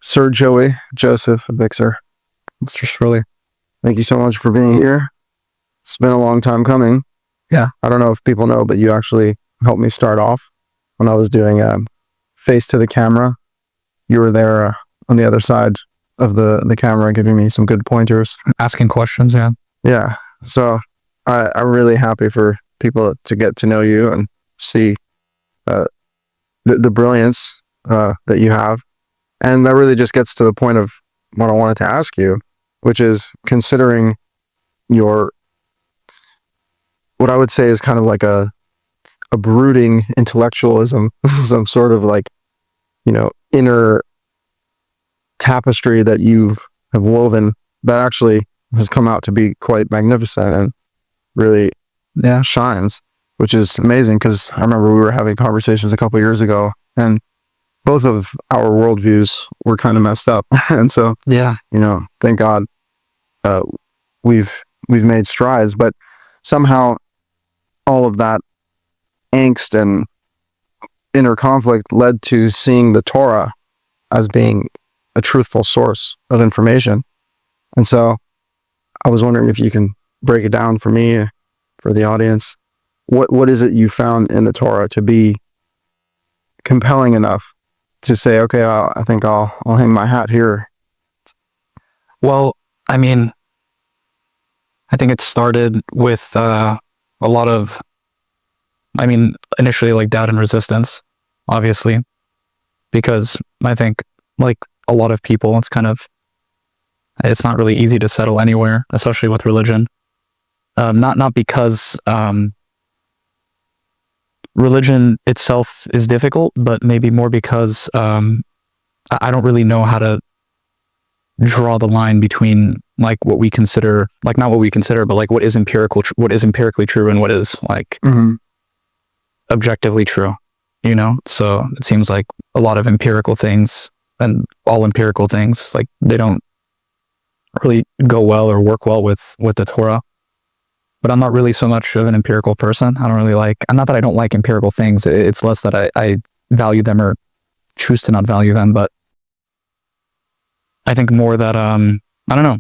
Sir Joey Joseph Abikzer. It's just really, Thank you so much for being here. It's been a long time coming. Yeah. I don't know if people know, but you actually helped me start off when I was doing face to the camera. You were there on the other side of the camera giving me some good pointers. asking questions. Yeah. Yeah. So I'm really happy for people to get to know you and see the brilliance that you have. And that really just gets to the point of what I wanted to ask you, which is considering your, what I would say is kind of like a brooding intellectualism, some sort of like, inner tapestry that you have woven that actually has come out to be quite magnificent and really shines, which is amazing. Because I remember we were having conversations a couple of years ago and both of our worldviews were kind of messed up. And so, thank God we've made strides, but somehow all of that angst and inner conflict led to seeing the Torah as being a truthful source of information. And so I was wondering if you can break it down for me, for the audience. What is it you found in the Torah to be compelling enough to say, okay, I think I'll hang my hat here? Well, I mean, I think it started with a lot of, initially like doubt and resistance, obviously, because I think like a lot of people, it's not really easy to settle anywhere, especially with religion. Not because religion itself is difficult, but maybe more because I don't really know how to draw the line between like what we consider, like not what we consider, but like what is empirically true and what is like objectively true, So it seems like a lot of empirical things and all empirical things, like they don't really go well or work well with the Torah. But I'm not really so much of an empirical person. I don't really not that I don't like empirical things. It's less that I value them or choose to not value them. But I think more that, I don't know.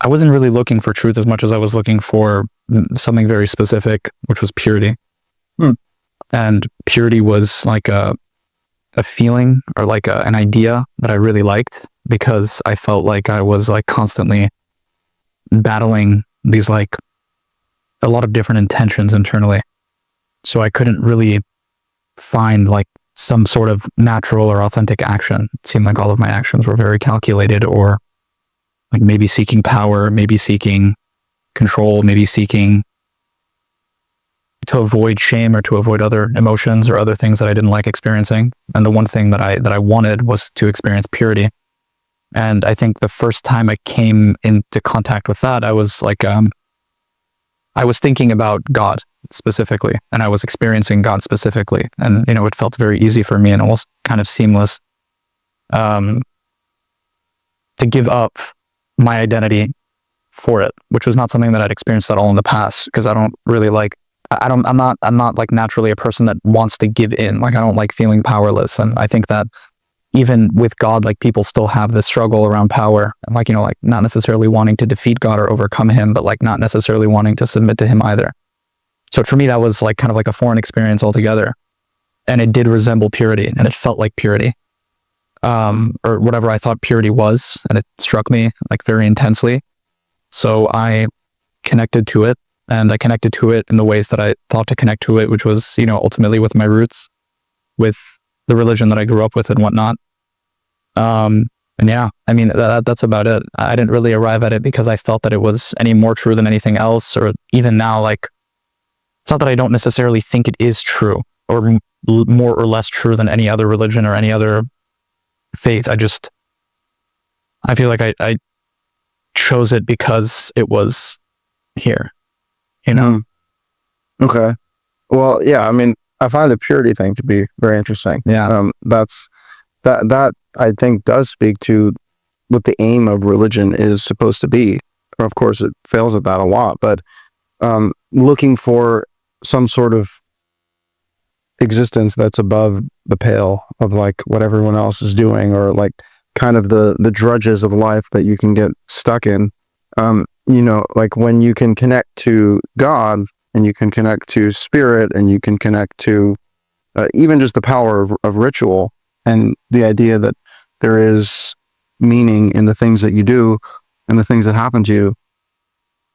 I wasn't really looking for truth as much as I was looking for something very specific, which was purity. And purity was like a feeling or like an idea that I really liked, because I felt like I was like constantly battling these like a lot of different intentions internally. So I couldn't really find like some sort of natural or authentic action. It seemed like all of my actions were very calculated, or like maybe seeking power, maybe seeking control, maybe seeking to avoid shame or to avoid other emotions or other things that I didn't like experiencing. And the one thing that I wanted was to experience purity. And I think the first time I came into contact with that, I was like, I was thinking about God specifically, and I was experiencing God specifically. And, it felt very easy for me and almost kind of seamless to give up my identity for it, which was not something that I'd experienced at all in the past, because I don't really I'm not like naturally a person that wants to give in. Like I don't like feeling powerless. And I think that even with God, like people still have this struggle around power, and like, like not necessarily wanting to defeat God or overcome him, but like not necessarily wanting to submit to him either. So for me, that was like kind of like a foreign experience altogether. And it did resemble purity, and it felt like purity, or whatever I thought purity was. And it struck me like very intensely. So I connected to it, and I connected to it in the ways that I thought to connect to it, which was, ultimately with my roots, with the religion that I grew up with and whatnot. And yeah, that's about it. I didn't really arrive at it because I felt that it was any more true than anything else, or even now, like, it's not that I don't necessarily think it is true or more or less true than any other religion or any other faith. I feel like I chose it because it was here, Okay. Well, yeah, I find the purity thing to be very interesting. Yeah. That I think does speak to what the aim of religion is supposed to be. Of course, it fails at that a lot, but looking for some sort of existence that's above the pale of like what everyone else is doing, or like kind of the drudges of life that you can get stuck in. Like when you can connect to God and you can connect to spirit and you can connect to even just the power of ritual and the idea that there is meaning in the things that you do and the things that happen to you.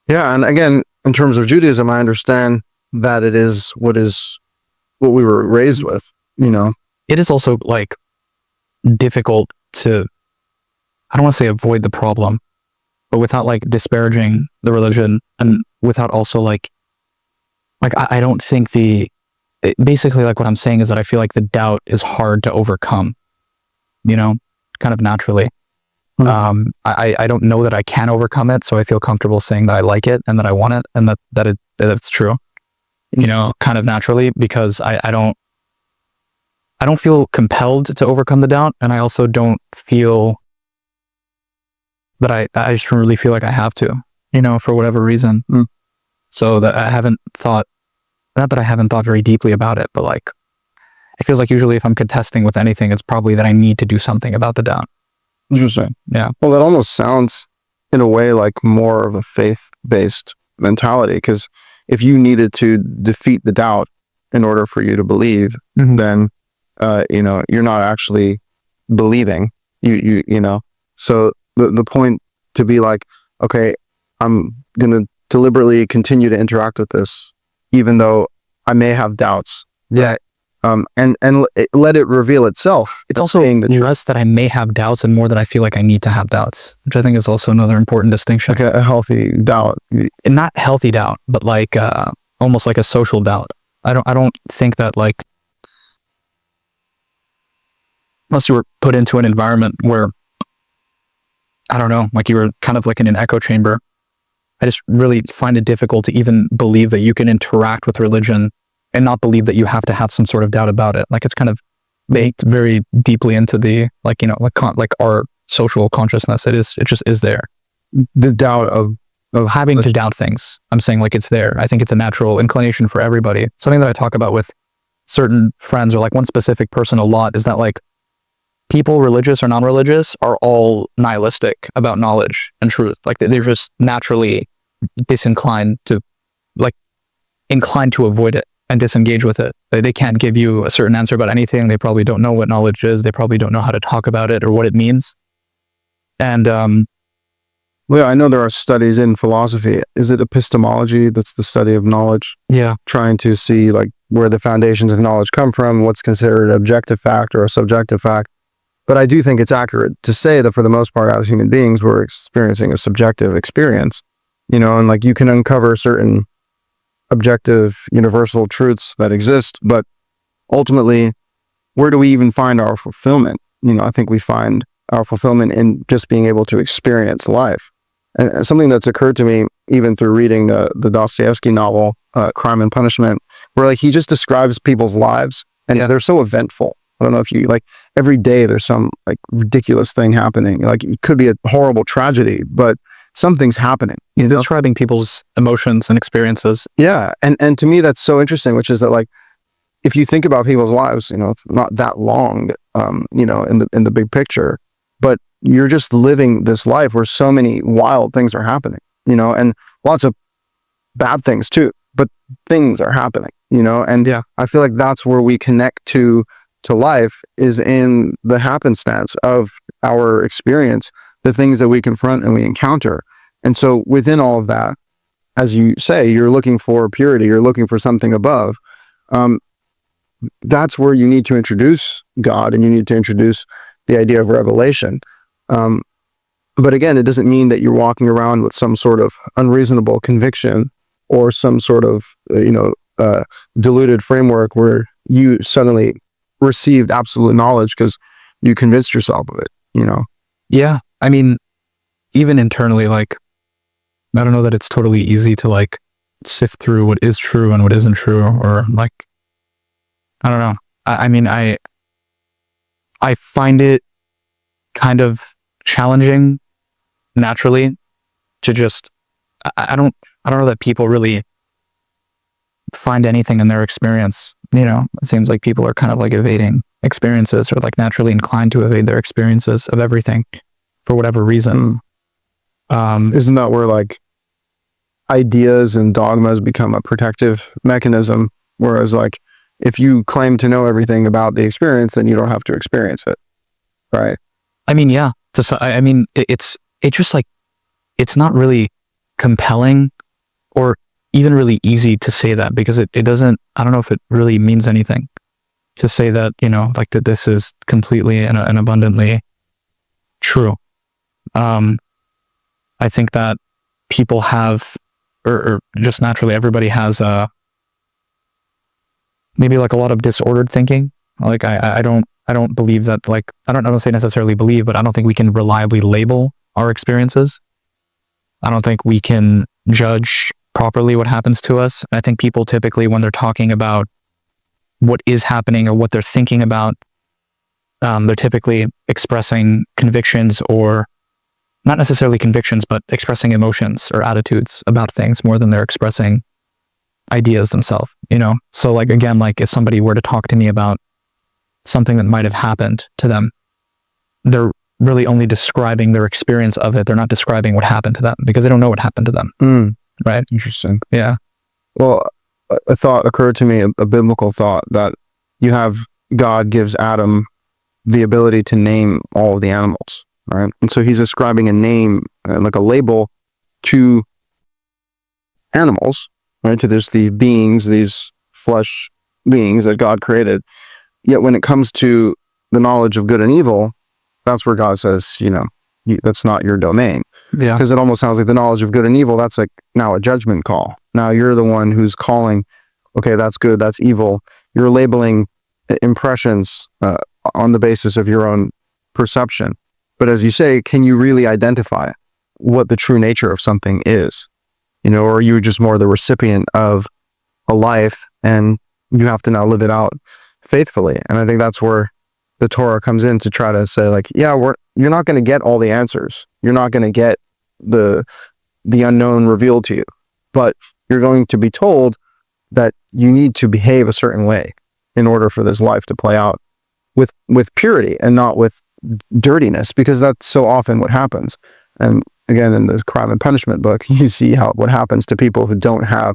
Yeah, and again, in terms of Judaism, I understand that it is what we were raised with, It is also like difficult to, I don't want to say avoid the problem, but without like disparaging the religion and without also like I don't think basically like what I'm saying is that I feel like the doubt is hard to overcome, kind of naturally. Mhm. I don't know that I can overcome it, so I feel comfortable saying that I like it and that I want it and that it's true, kind of naturally, because I don't feel compelled to overcome the doubt, and I also don't feel that I just really feel like I have to, for whatever reason. Mm. So that I haven't thought, not that I haven't thought very deeply about it, but like it feels like usually if I'm contesting with anything, it's probably that I need to do something about the doubt. Interesting. Yeah. Well, that almost sounds in a way like more of a faith-based mentality, because if you needed to defeat the doubt in order for you to believe, then you're not actually believing. So the point to be like, okay, I'm gonna deliberately continue to interact with this even though I may have doubts. Yeah. And let it reveal itself. It's also less that I may have doubts and more that I feel like I need to have doubts, which I think is also another important distinction. Like a healthy doubt. And not healthy doubt, but like almost like a social doubt. I don't think that like, unless you were put into an environment where, I don't know, like you were kind of like in an echo chamber, I just really find it difficult to even believe that you can interact with religion and not believe that you have to have some sort of doubt about it. Like it's kind of baked very deeply into the like our social consciousness. It just is there. The doubt of Having to doubt things. I'm saying like it's there. I think it's a natural inclination for everybody. Something that I talk about with certain friends or like one specific person a lot is that like people, religious or non-religious, are all nihilistic about knowledge and truth. Like they're just naturally disinclined to avoid it and disengage with it. They can't give you a certain answer about anything. They probably don't know what knowledge is. They probably don't know how to talk about it or what it means. And well, I know there are studies in philosophy. Is it epistemology? That's the study of knowledge. Yeah. Trying to see like where the foundations of knowledge come from, what's considered an objective fact or a subjective fact. But I do think it's accurate to say that for the most part, as human beings, we're experiencing a subjective experience, and like you can uncover certain objective universal truths that exist, but ultimately, where do we even find our fulfillment? I think we find our fulfillment in just being able to experience life. And something that's occurred to me, even through reading the Dostoevsky novel, Crime and Punishment, where like he just describes people's lives and they're so eventful. I don't know if you like every day there's some like ridiculous thing happening. Like it could be a horrible tragedy, but something's happening. He's describing people's emotions and experiences. Yeah. And to me, that's so interesting, which is that like, if you think about people's lives, it's not that long, in the big picture, but you're just living this life where so many wild things are happening, and lots of bad things too, but things are happening, and I feel like that's where we connect to life, is in the happenstance of our experience, the things that we confront and we encounter. And so within all of that, as you say, you're looking for purity, you're looking for something above. That's where you need to introduce God and you need to introduce the idea of revelation. But again, it doesn't mean that you're walking around with some sort of unreasonable conviction or some sort of, diluted framework where you suddenly received absolute knowledge because you convinced yourself of it, Yeah. I mean, even internally, like, I don't know that it's totally easy to like sift through what is true and what isn't true, or like, I don't know. I mean, I find it kind of challenging naturally to just, I don't know that people really find anything in their experience. It seems like people are kind of like evading experiences, or like naturally inclined to evade their experiences of everything for whatever reason. Isn't that where like ideas and dogmas become a protective mechanism? Whereas like if you claim to know everything about the experience, then you don't have to experience it, right? I mean, yeah. So I mean, it's just like, it's not really compelling or even really easy to say that, because it doesn't, I don't know if it really means anything to say that, you know, like that this is completely and abundantly true. I think that people have, or just naturally everybody has maybe like a lot of disordered thinking. Like I don't believe that, like, I don't say necessarily believe, but I don't think we can reliably label our experiences. I don't think we can judge properly what happens to us. I think people typically, when they're talking about what is happening or what they're thinking about, they're typically expressing convictions, or not necessarily convictions, but expressing emotions or attitudes about things more than they're expressing ideas themselves, you know? So like, again, like if somebody were to talk to me about something that might have happened to them, they're really only describing their experience of it. They're not describing what happened to them, because they don't know what happened to them. Right? Interesting. Yeah. Well, a thought occurred to me, a biblical thought, that you have God gives Adam the ability to name all of the animals, right? And so he's ascribing a name, like a label, to animals, right? To there's the beings, these flesh beings that God created. Yet when it comes to the knowledge of good and evil, that's where God says, you know, that's not your domain. Yeah. Because it almost sounds like the knowledge of good and evil, that's like now a judgment call. Now you're the one who's calling, okay, that's good, that's evil. You're labeling impressions on the basis of your own perception. But as you say, can you really identify what the true nature of something is? You know, or are you just more the recipient of a life and you have to now live it out faithfully? And I think that's where the Torah comes in to try to say, like, yeah, you're not going to get all the answers. You're not going to get the unknown revealed to you, but you're going to be told that you need to behave a certain way in order for this life to play out with purity and not with dirtiness, because that's so often what happens. And again, in the Crime and Punishment book, you see what happens to people who don't have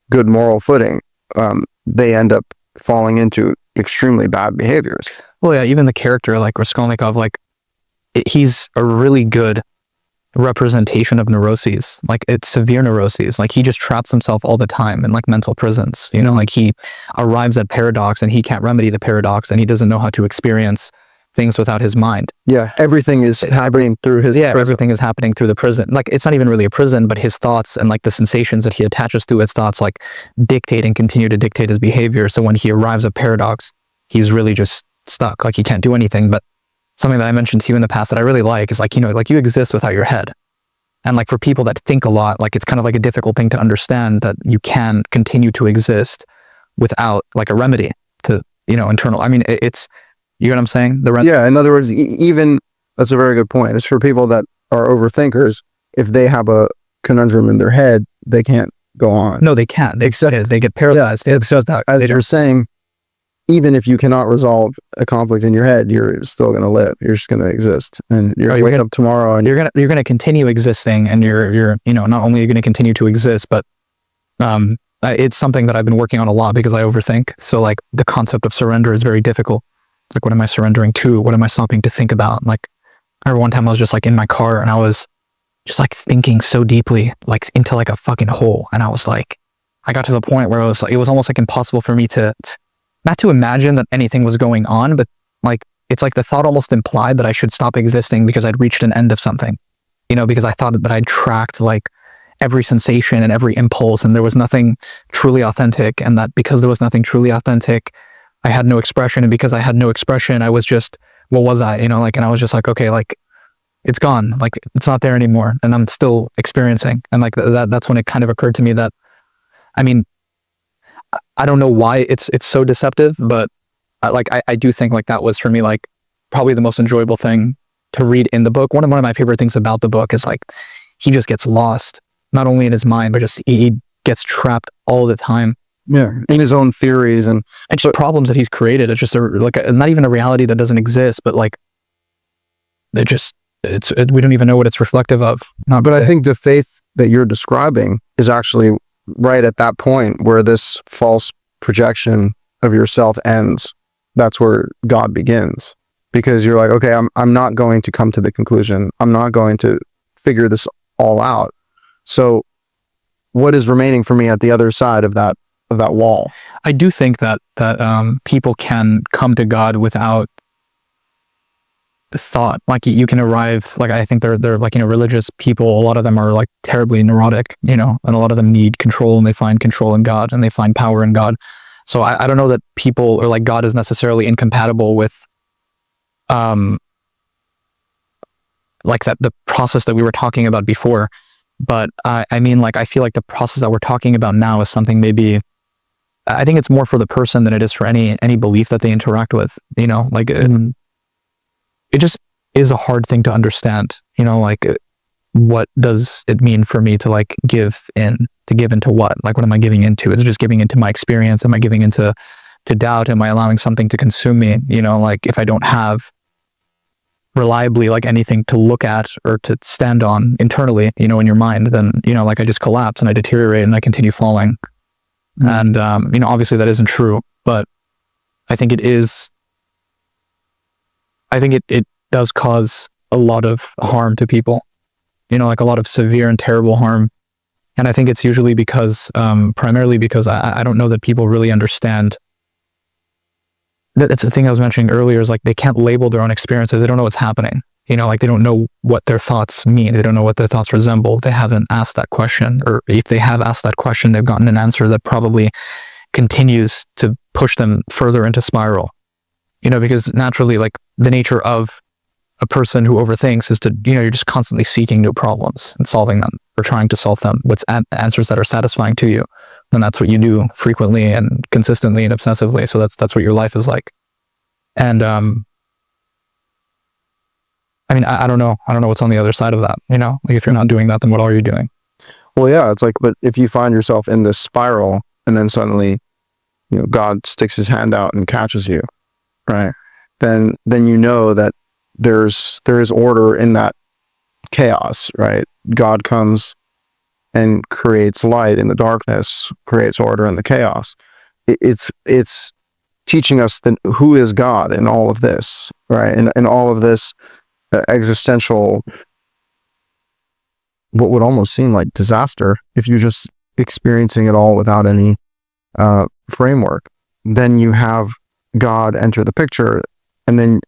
good moral footing. They end up falling into extremely bad behaviors. Well, yeah, even the character like Raskolnikov, like he's a really good representation of neuroses. Like it's severe neuroses. Like he just traps himself all the time in like mental prisons. You know, like he arrives at paradox and he can't remedy the paradox, and he doesn't know how to experience things without his mind. Yeah, everything is happening through his prison. Everything is happening through the prison. Like it's not even really a prison, but his thoughts and like the sensations that he attaches to his thoughts like dictate and continue to dictate his behavior. So when he arrives at paradox, he's really just stuck. Like he can't do anything. But something that I mentioned to you in the past that I really like is like, you know, like you exist without your head. And like for people that think a lot, like it's kind of like a difficult thing to understand that you can continue to exist without like a remedy to, you know, internal. I mean, it's, you know what I'm saying? Yeah, in other words, even, that's a very good point. It's for people that are overthinkers. If they have a conundrum in their head, they can't go on. No, they can't. They get paralyzed. Yeah, it's just that, as you're saying, even if you cannot resolve a conflict in your head, you're still going to live. You're just going to exist, and you're wake up tomorrow, and you're going to continue existing, and you're you know, not only are you going to continue to exist, but it's something that I've been working on a lot because I overthink. So like the concept of surrender is very difficult. Like, what am I surrendering to? What am I stopping to think about? Like, I remember one time I was just like in my car and I was just like thinking so deeply, like into like a fucking hole. And I was like, I got to the point where it was almost like impossible for me to, not to imagine that anything was going on, but like, it's like the thought almost implied that I should stop existing because I'd reached an end of something, you know, because I thought that I'd tracked like every sensation and every impulse and there was nothing truly authentic. And that because there was nothing truly authentic, I had no expression, and because I had no expression, I was just, what was I, you know, like, and I was just like, okay, like, it's gone, like, it's not there anymore, and I'm still experiencing, and like, that's when it kind of occurred to me that, I mean, I don't know why it's so deceptive, but I do think like that was for me, like, probably the most enjoyable thing to read in the book. One of my favorite things about the book is like, he just gets lost, not only in his mind, but just, he gets trapped all the time in his own theories and just problems that he's created. It's just not even a reality that doesn't exist, but like we don't even know what it's reflective of. But I think the faith that you're describing is actually right at that point where this false projection of yourself ends. That's where God begins, because you're like, okay, I'm not going to come to the conclusion. I'm not going to figure this all out. So what is remaining for me at the other side of that wall? I do think that people can come to God without thought. Like you can arrive, like I think they're like, religious people, a lot of them are like terribly neurotic, and a lot of them need control, and they find control in God, and they find power in God. So I don't know that people, or like God is necessarily incompatible with like the process that we were talking about before. But I mean, like, I feel like the process that we're talking about now is something maybe, I think it's more for the person than it is for any belief that they interact with, like it just is a hard thing to understand, like what does it mean for me to like give into what? Like, what am I giving into? Is it just giving into my experience? Am I giving into doubt? Am I allowing something to consume me? Like if I don't have reliably like anything to look at or to stand on internally, in your mind, then, like I just collapse and I deteriorate and I continue falling. And, obviously that isn't true, but I think it is. I think it does cause a lot of harm to people, like a lot of severe and terrible harm. And I think it's usually because, primarily because I don't know that people really understand. That's the thing I was mentioning earlier, is like they can't label their own experiences. They don't know what's happening. Like they don't know what their thoughts mean. They don't know what their thoughts resemble. They haven't asked that question. Or if they have asked that question, they've gotten an answer that probably continues to push them further into spiral. Because naturally, like the nature of a person who overthinks is to, you're just constantly seeking new problems and solving them or trying to solve them with answers that are satisfying to you. And that's what you do frequently and consistently and obsessively. So that's what your life is like. And, I mean, I don't know. I don't know what's on the other side of that. Like if you're not doing that, then what are you doing? Well, yeah, it's like, but if you find yourself in this spiral and then suddenly, God sticks his hand out and catches you, right? Then you know that there is order in that chaos, right? God comes and creates light in the darkness, creates order in the chaos. It's teaching us who is God in all of this, right? And all of this existential, what would almost seem like disaster if you're just experiencing it all without any framework. Then you have God enter the picture, and then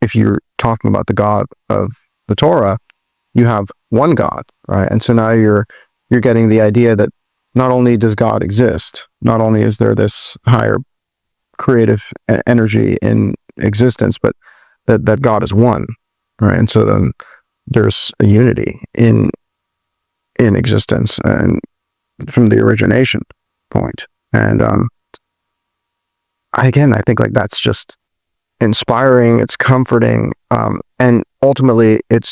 if you're talking about the God of the Torah, you have one God, right? And so now you're getting the idea that not only does God exist, not only is there this higher creative energy in existence, but that God is one, right? And so then there's a unity in existence and from the origination point. And I think like that's just inspiring, it's comforting, and ultimately it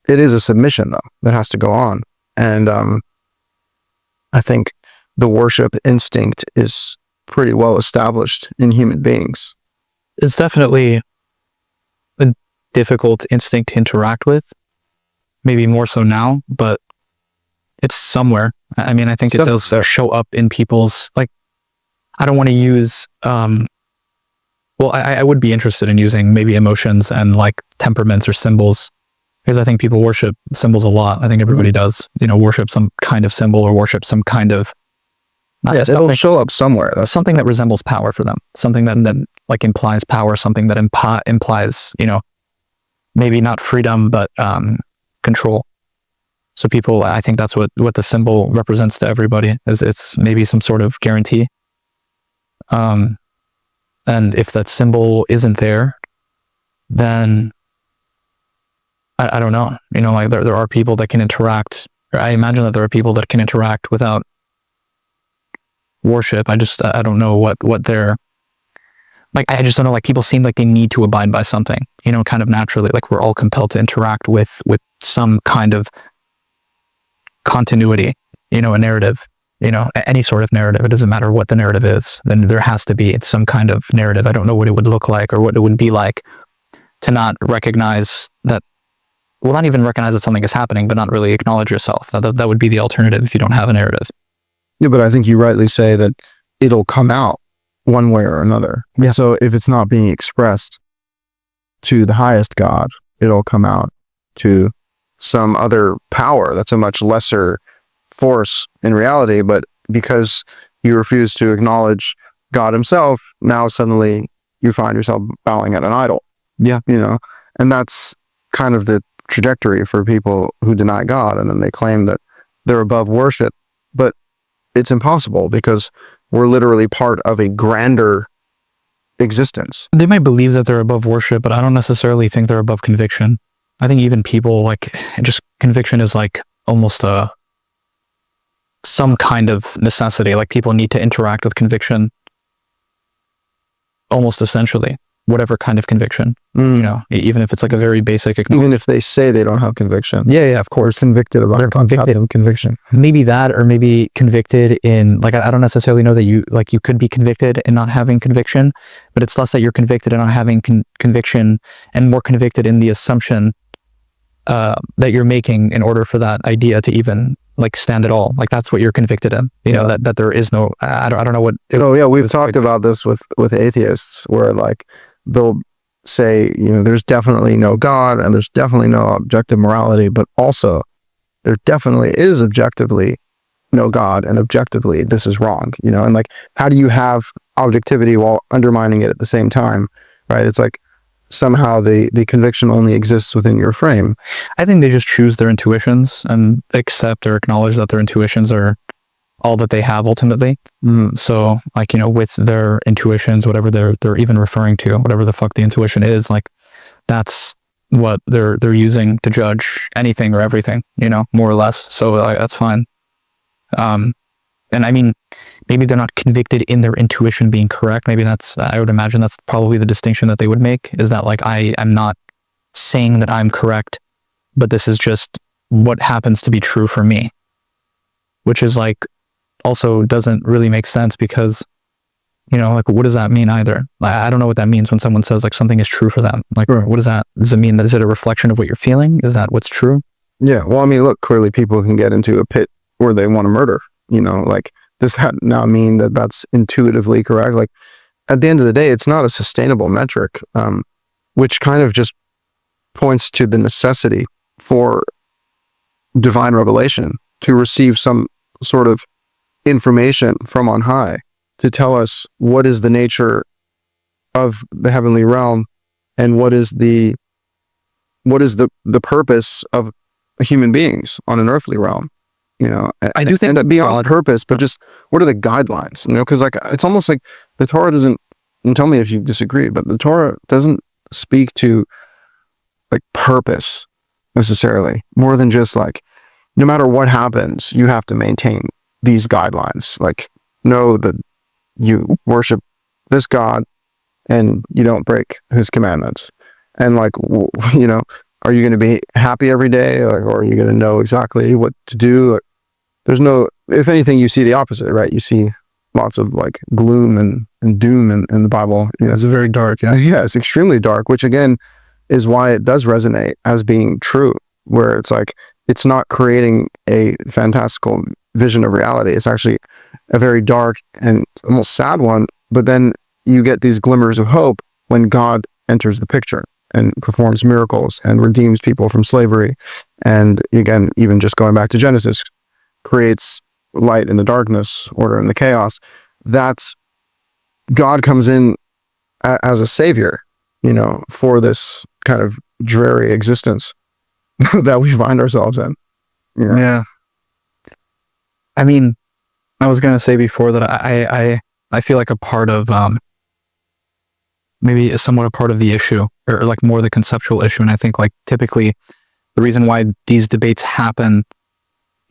is a submission though that has to go on. And I think the worship instinct is pretty well established in human beings. It's definitely a difficult instinct to interact with, maybe more so now, but it's somewhere. I mean, I think it does show up in people's, like, I don't want to use, well, I would be interested in using maybe emotions and like temperaments or symbols, because I think people worship symbols a lot. I think everybody does, worship some kind of symbol or worship some kind of, yes, it'll show up somewhere. That's something that resembles power for them, something that like implies power, something that implies, maybe not freedom, but control. So people, I think that's what the symbol represents to everybody, is it's maybe some sort of guarantee. And if that symbol isn't there, then I don't know, like there are people that can interact, or I imagine that there are people that can interact without worship. I don't know what they're, like, I just don't know, like people seem like they need to abide by something, kind of naturally, like we're all compelled to interact with some kind of continuity, a narrative. any sort of narrative. It doesn't matter what the narrative is. Then there has to be some kind of narrative. I don't know what it would look like or what it would be like to not recognize that. Well, not even recognize that something is happening, but not really acknowledge yourself. That would be the alternative if you don't have a narrative. Yeah, but I think you rightly say that it'll come out one way or another. Yeah. So if it's not being expressed to the highest God, it'll come out to some other power that's a much lesser force in reality. But because you refuse to acknowledge God himself, now suddenly you find yourself bowing at an idol. Yeah. And that's kind of the trajectory for people who deny God, and then they claim that they're above worship. But it's impossible because we're literally part of a grander existence. They might believe that they're above worship, but I don't necessarily think they're above conviction. I think even people just conviction is almost some kind of necessity. People need to interact with conviction almost essentially, whatever kind of conviction, even if it's a very basic, even if they say they don't have conviction. Yeah, of course. They're convicted of conviction. Maybe that, or maybe convicted in, I don't necessarily know that you could be convicted in not having conviction, but it's less that you're convicted in not having conviction and more convicted in the assumption that you're making in order for that idea to even stand at all. That's what you're convicted in, that there is no, I don't know what. We've talked about this with atheists where they'll say, there's definitely no God and there's definitely no objective morality, but also there definitely is objectively no God and objectively this is wrong, and how do you have objectivity while undermining it at the same time, right? It's somehow the conviction only exists within your frame. I think they just choose their intuitions and accept or acknowledge that their intuitions are all that they have ultimately. So with their intuitions, whatever they're even referring to, whatever the fuck the intuition is, that's what they're using to judge anything or everything, more or less. So that's fine. And I mean, maybe they're not convicted in their intuition being correct. Maybe I would imagine that's probably the distinction that they would make, is that I am not saying that I'm correct, but this is just what happens to be true for me, which is also doesn't really make sense because, what does that mean either? I don't know what that means when someone says something is true for them. Right. What does it mean? Is it a reflection of what you're feeling? Is that what's true? Yeah. Well, I mean, look, clearly people can get into a pit where they want to murder, does that now mean that that's intuitively correct? At the end of the day, it's not a sustainable metric, which kind of just points to the necessity for divine revelation to receive some sort of information from on high to tell us what is the nature of the heavenly realm and what is the purpose of human beings on an earthly realm. I do think that beyond purpose, but just what are the guidelines? Because it's almost like the Torah doesn't, and tell me if you disagree, but the Torah doesn't speak to purpose necessarily, more than just no matter what happens, you have to maintain these guidelines. Know that you worship this God and you don't break his commandments. And are you going to be happy every day, or are you going to know exactly what to do? There's no, if anything, you see the opposite, right? You see lots of gloom and doom in the Bible. It's very dark. Yeah, it's extremely dark, which again is why it does resonate as being true, where it's it's not creating a fantastical vision of reality. It's actually a very dark and almost sad one. But then you get these glimmers of hope when God enters the picture and performs miracles and redeems people from slavery. And again, even just going back to Genesis, creates light in the darkness, order in the chaos. That's God comes in as a savior, for this kind of dreary existence that we find ourselves in. Yeah. I mean, I was going to say before that I feel a part of, maybe somewhat a part of the issue, or more the conceptual issue. And I think typically the reason why these debates happen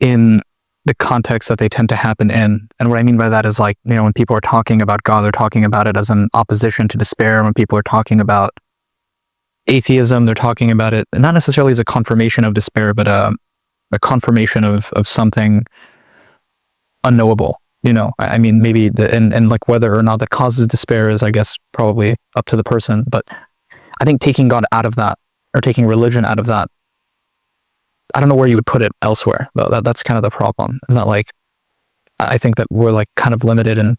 in the context that they tend to happen in, and what I mean by that is when people are talking about God, they're talking about it as an opposition to despair. When people are talking about atheism, they're talking about it not necessarily as a confirmation of despair, but a confirmation of something unknowable. I mean, maybe and like whether or not that causes despair is, I guess, probably up to the person. But I think taking God out of that, or taking religion out of that, I don't know where you would put it elsewhere. Though that's kind of the problem. It's not like, I think that we're like kind of limited in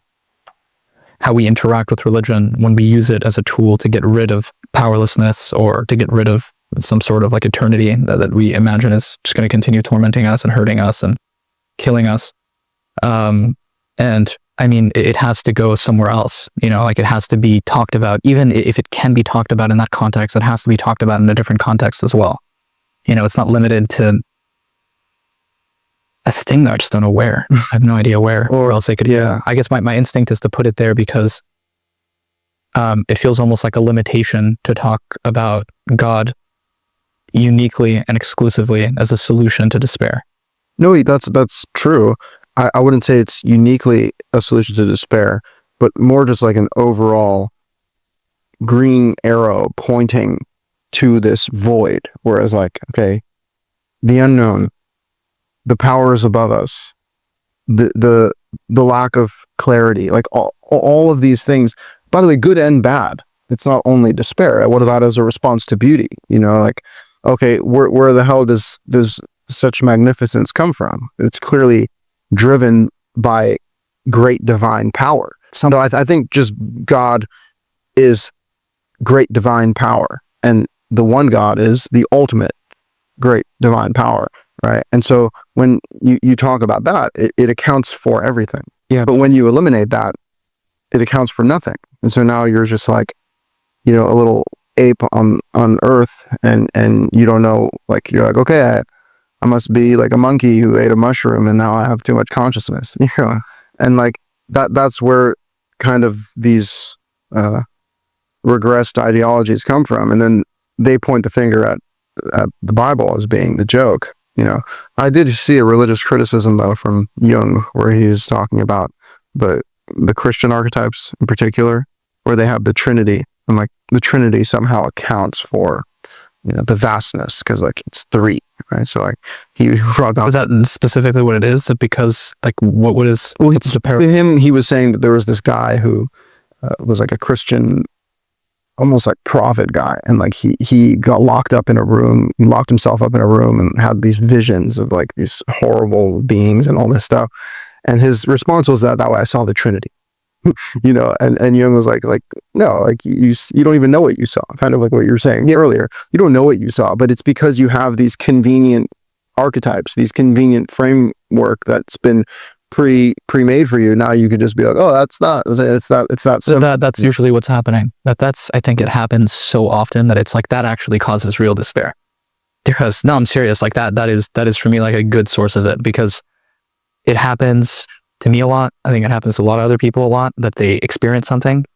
how we interact with religion when we use it as a tool to get rid of powerlessness, or to get rid of some sort of like eternity that we imagine is just going to continue tormenting us and hurting us and killing us. And I mean, it has to go somewhere else, like it has to be talked about. Even if it can be talked about in that context, it has to be talked about in a different context as well. It's not limited to, that's the thing though, I just don't know where. I have no idea where, or else they could, I guess my instinct is to put it there because it feels almost like a limitation to talk about God uniquely and exclusively as a solution to despair. No, that's true. I wouldn't say it's uniquely a solution to despair, but more just like an overall green arrow pointing to this void. Whereas like, okay, the unknown, the powers above us, the lack of clarity, like all of these things, by the way, good and bad. It's not only despair. What about as a response to beauty? Like, okay, where the hell does such magnificence come from? It's clearly driven by great divine power. So I think just God is great divine power, and the one God is the ultimate great divine power, right? And so when you talk about that, it accounts for everything. Yeah. But when you eliminate that, it accounts for nothing. And so now you're just like, a little ape on earth, and you don't know, like, you're like, okay, I must be like a monkey who ate a mushroom and now I have too much consciousness, and like that's where kind of these regressed ideologies come from. And then they point the finger at the Bible as being the joke. I did see a religious criticism though from Jung, where he's talking about the Christian archetypes in particular, where they have the Trinity, and like the Trinity somehow accounts for the vastness, because like it's three, right? So like he brought down. Is that specifically what it is? Because like what is? Well, to him, he was saying that there was this guy who was like a Christian, almost like prophet guy, and like he got locked himself up in a room and had these visions of like these horrible beings and all this stuff. And his response was that way I saw the Trinity. And Jung was like, no, like you don't even know what you saw. Kind of like what you were saying earlier. You don't know what you saw, but it's because you have these convenient archetypes, these convenient framework that's been pre-made for you. Now you could just be like, oh, it's that. So that's usually what's happening. I think it happens so often that it's like that actually causes real despair. Because no, I'm serious. Like that is for me like a good source of it, because it happens to me a lot. I think it happens to a lot of other people a lot, that they experience something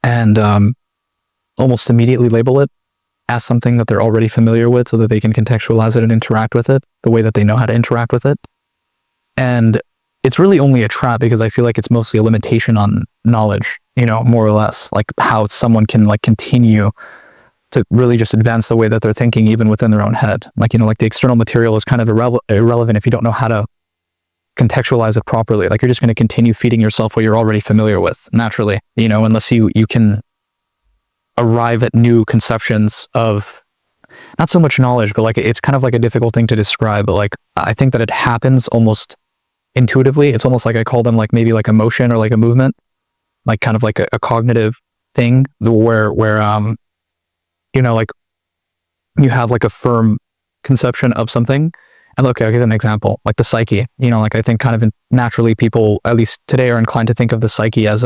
and almost immediately label it as something that they're already familiar with, so that they can contextualize it and interact with it the way that they know how to interact with it. And it's really only a trap, because I feel like it's mostly a limitation on knowledge, more or less, like how someone can like continue to really just advance the way that they're thinking even within their own head. Like, like the external material is kind of irrelevant if you don't know how to contextualize it properly. Like you're just going to continue feeding yourself what you're already familiar with naturally, unless you can arrive at new conceptions of not so much knowledge, but like it's kind of like a difficult thing to describe. But like I think that it happens almost intuitively. It's almost like I call them like maybe like a motion or like a movement, like kind of like a cognitive thing where like you have like a firm conception of something. And look, I'll give an example, like the psyche, like I think kind of naturally people, at least today, are inclined to think of the psyche as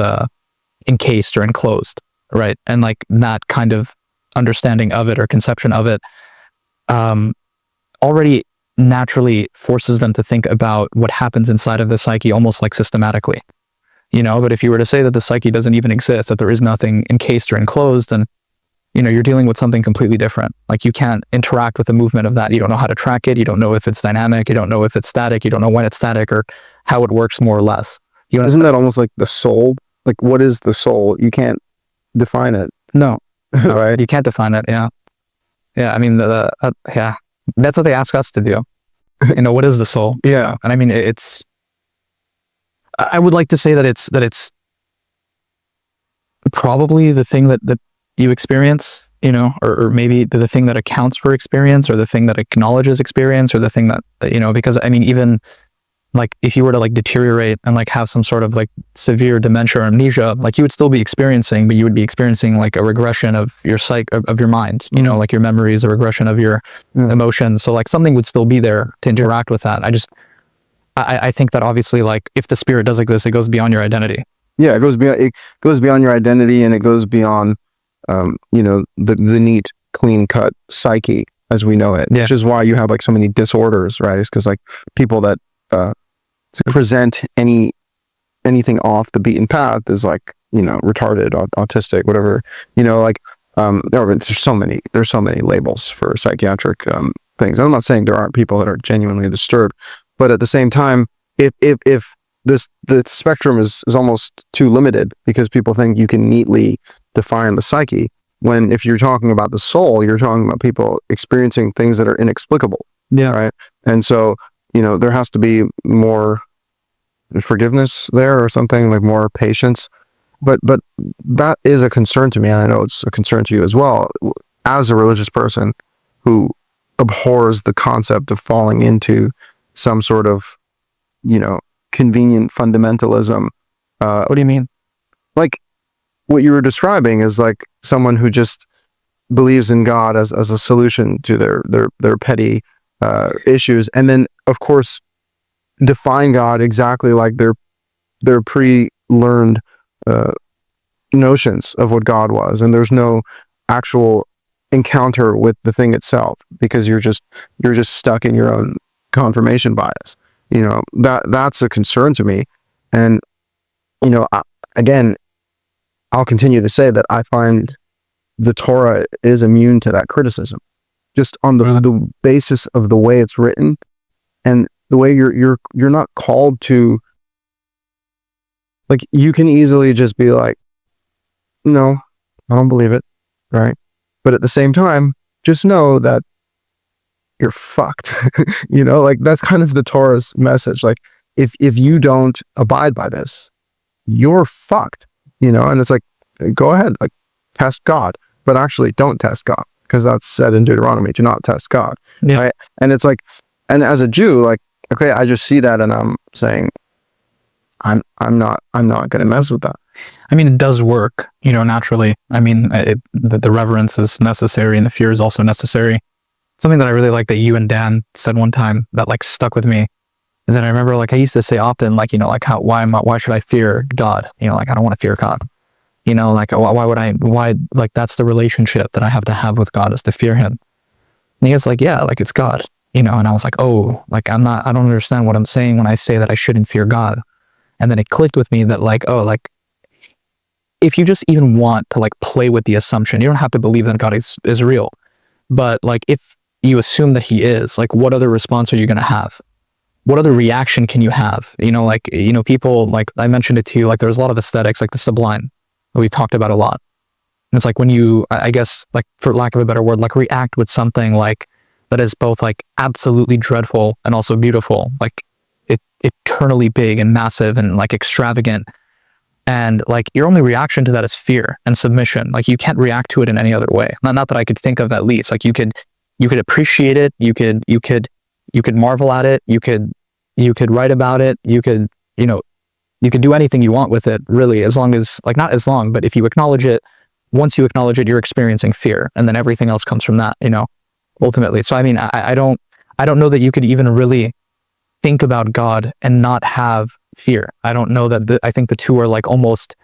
encased or enclosed, right? And like that kind of understanding of it or conception of it already naturally forces them to think about what happens inside of the psyche almost like systematically, but if you were to say that the psyche doesn't even exist, that there is nothing encased or enclosed, then you're dealing with something completely different. Like you can't interact with the movement of that. You don't know how to track it. You don't know if it's dynamic. You don't know if it's static. You don't know when it's static or how it works, more or less. Isn't that almost like the soul? Like what is the soul? You can't define it. No. All right. You can't define it. Yeah. Yeah. I mean, yeah, that's what they ask us to do. What is the soul? Yeah. And I mean, it's I would like to say that it's probably the thing that you experience, you know, or maybe the thing that accounts for experience, or the thing that acknowledges experience, or the thing that, you know, because I mean, even like if you were to like deteriorate and like have some sort of like severe dementia or amnesia, like you would still be experiencing, but you would be experiencing like a regression of your of your mind, you know, like your memories, a regression of your emotions. So like something would still be there to interact with that. I think that obviously, like, if the spirit does exist, it goes beyond your identity. Yeah, it goes beyond your identity, and it goes beyond, you know, the neat, clean cut psyche as we know it. Yeah. Which is why you have like so many disorders, right? It's because like people that present anything off the beaten path is like, you know, retarded, autistic, whatever. You know, like there's so many labels for psychiatric things. I'm not saying there aren't people that are genuinely disturbed, but at the same time, if the spectrum is almost too limited, because people think you can neatly define the psyche, when if you're talking about the soul, you're talking about people experiencing things that are inexplicable. Yeah. Right. And so, you know, there has to be more forgiveness there, or something, like more patience. But that is a concern to me, and I know it's a concern to you as well, as a religious person who abhors the concept of falling into some sort of, you know, convenient fundamentalism. What do you mean? Like what you were describing is like someone who just believes in God as a solution to their petty issues, and then of course define God exactly like their pre-learned notions of what God was, and there's no actual encounter with the thing itself, because you're just stuck in your own confirmation bias. You know, that's a concern to me. And you know, again, I'll continue to say that I find the Torah is immune to that criticism, just on the basis of the way it's written, and the way you're not called to, like, you can easily just be like, no, I don't believe it, right? But at the same time, just know that you're fucked. You know, like that's kind of the Torah's message. Like if you don't abide by this, you're fucked, you know? And it's like, go ahead, like test God, but actually don't test God, because that's said in Deuteronomy, do not test God. Yeah. Right. And it's like, and as a Jew, like, okay, I just see that and I'm saying, I'm not going to mess with that. I mean, it does work, you know, naturally. I mean, the reverence is necessary, and the fear is also necessary. Something that I really like that you and Dan said one time that like stuck with me is that I remember, like, I used to say often, like, you know, like why should I fear God? You know, like, I don't want to fear God. You know, like, why, like, that's the relationship that I have to have with God, is to fear him. And he was like, yeah, like, it's God, you know? And I was like, oh, like, I don't understand what I'm saying when I say that I shouldn't fear God. And then it clicked with me that, like, oh, like, if you just even want to like play with the assumption, you don't have to believe that God is real, but like, if you assume that he is, like, what other response are you going to have? What other reaction can you have? You know, like, you know, people, like I mentioned it to you, like there's a lot of aesthetics, like the sublime that we've talked about a lot. And it's like when you, I guess, like, for lack of a better word, like react with something like that is both like absolutely dreadful and also beautiful, like eternally big and massive and like extravagant. And like your only reaction to that is fear and submission. Like you can't react to it in any other way. Not that I could think of, at least. Like you could appreciate it. You could marvel at it. You could write about it. You could do anything you want with it, really, as long as, like, not as long, but if you acknowledge it, once you acknowledge it, you're experiencing fear, and then everything else comes from that, you know, ultimately. So I mean, I don't know that you could even really think about God and not have fear. I don't know that I think the two are like almost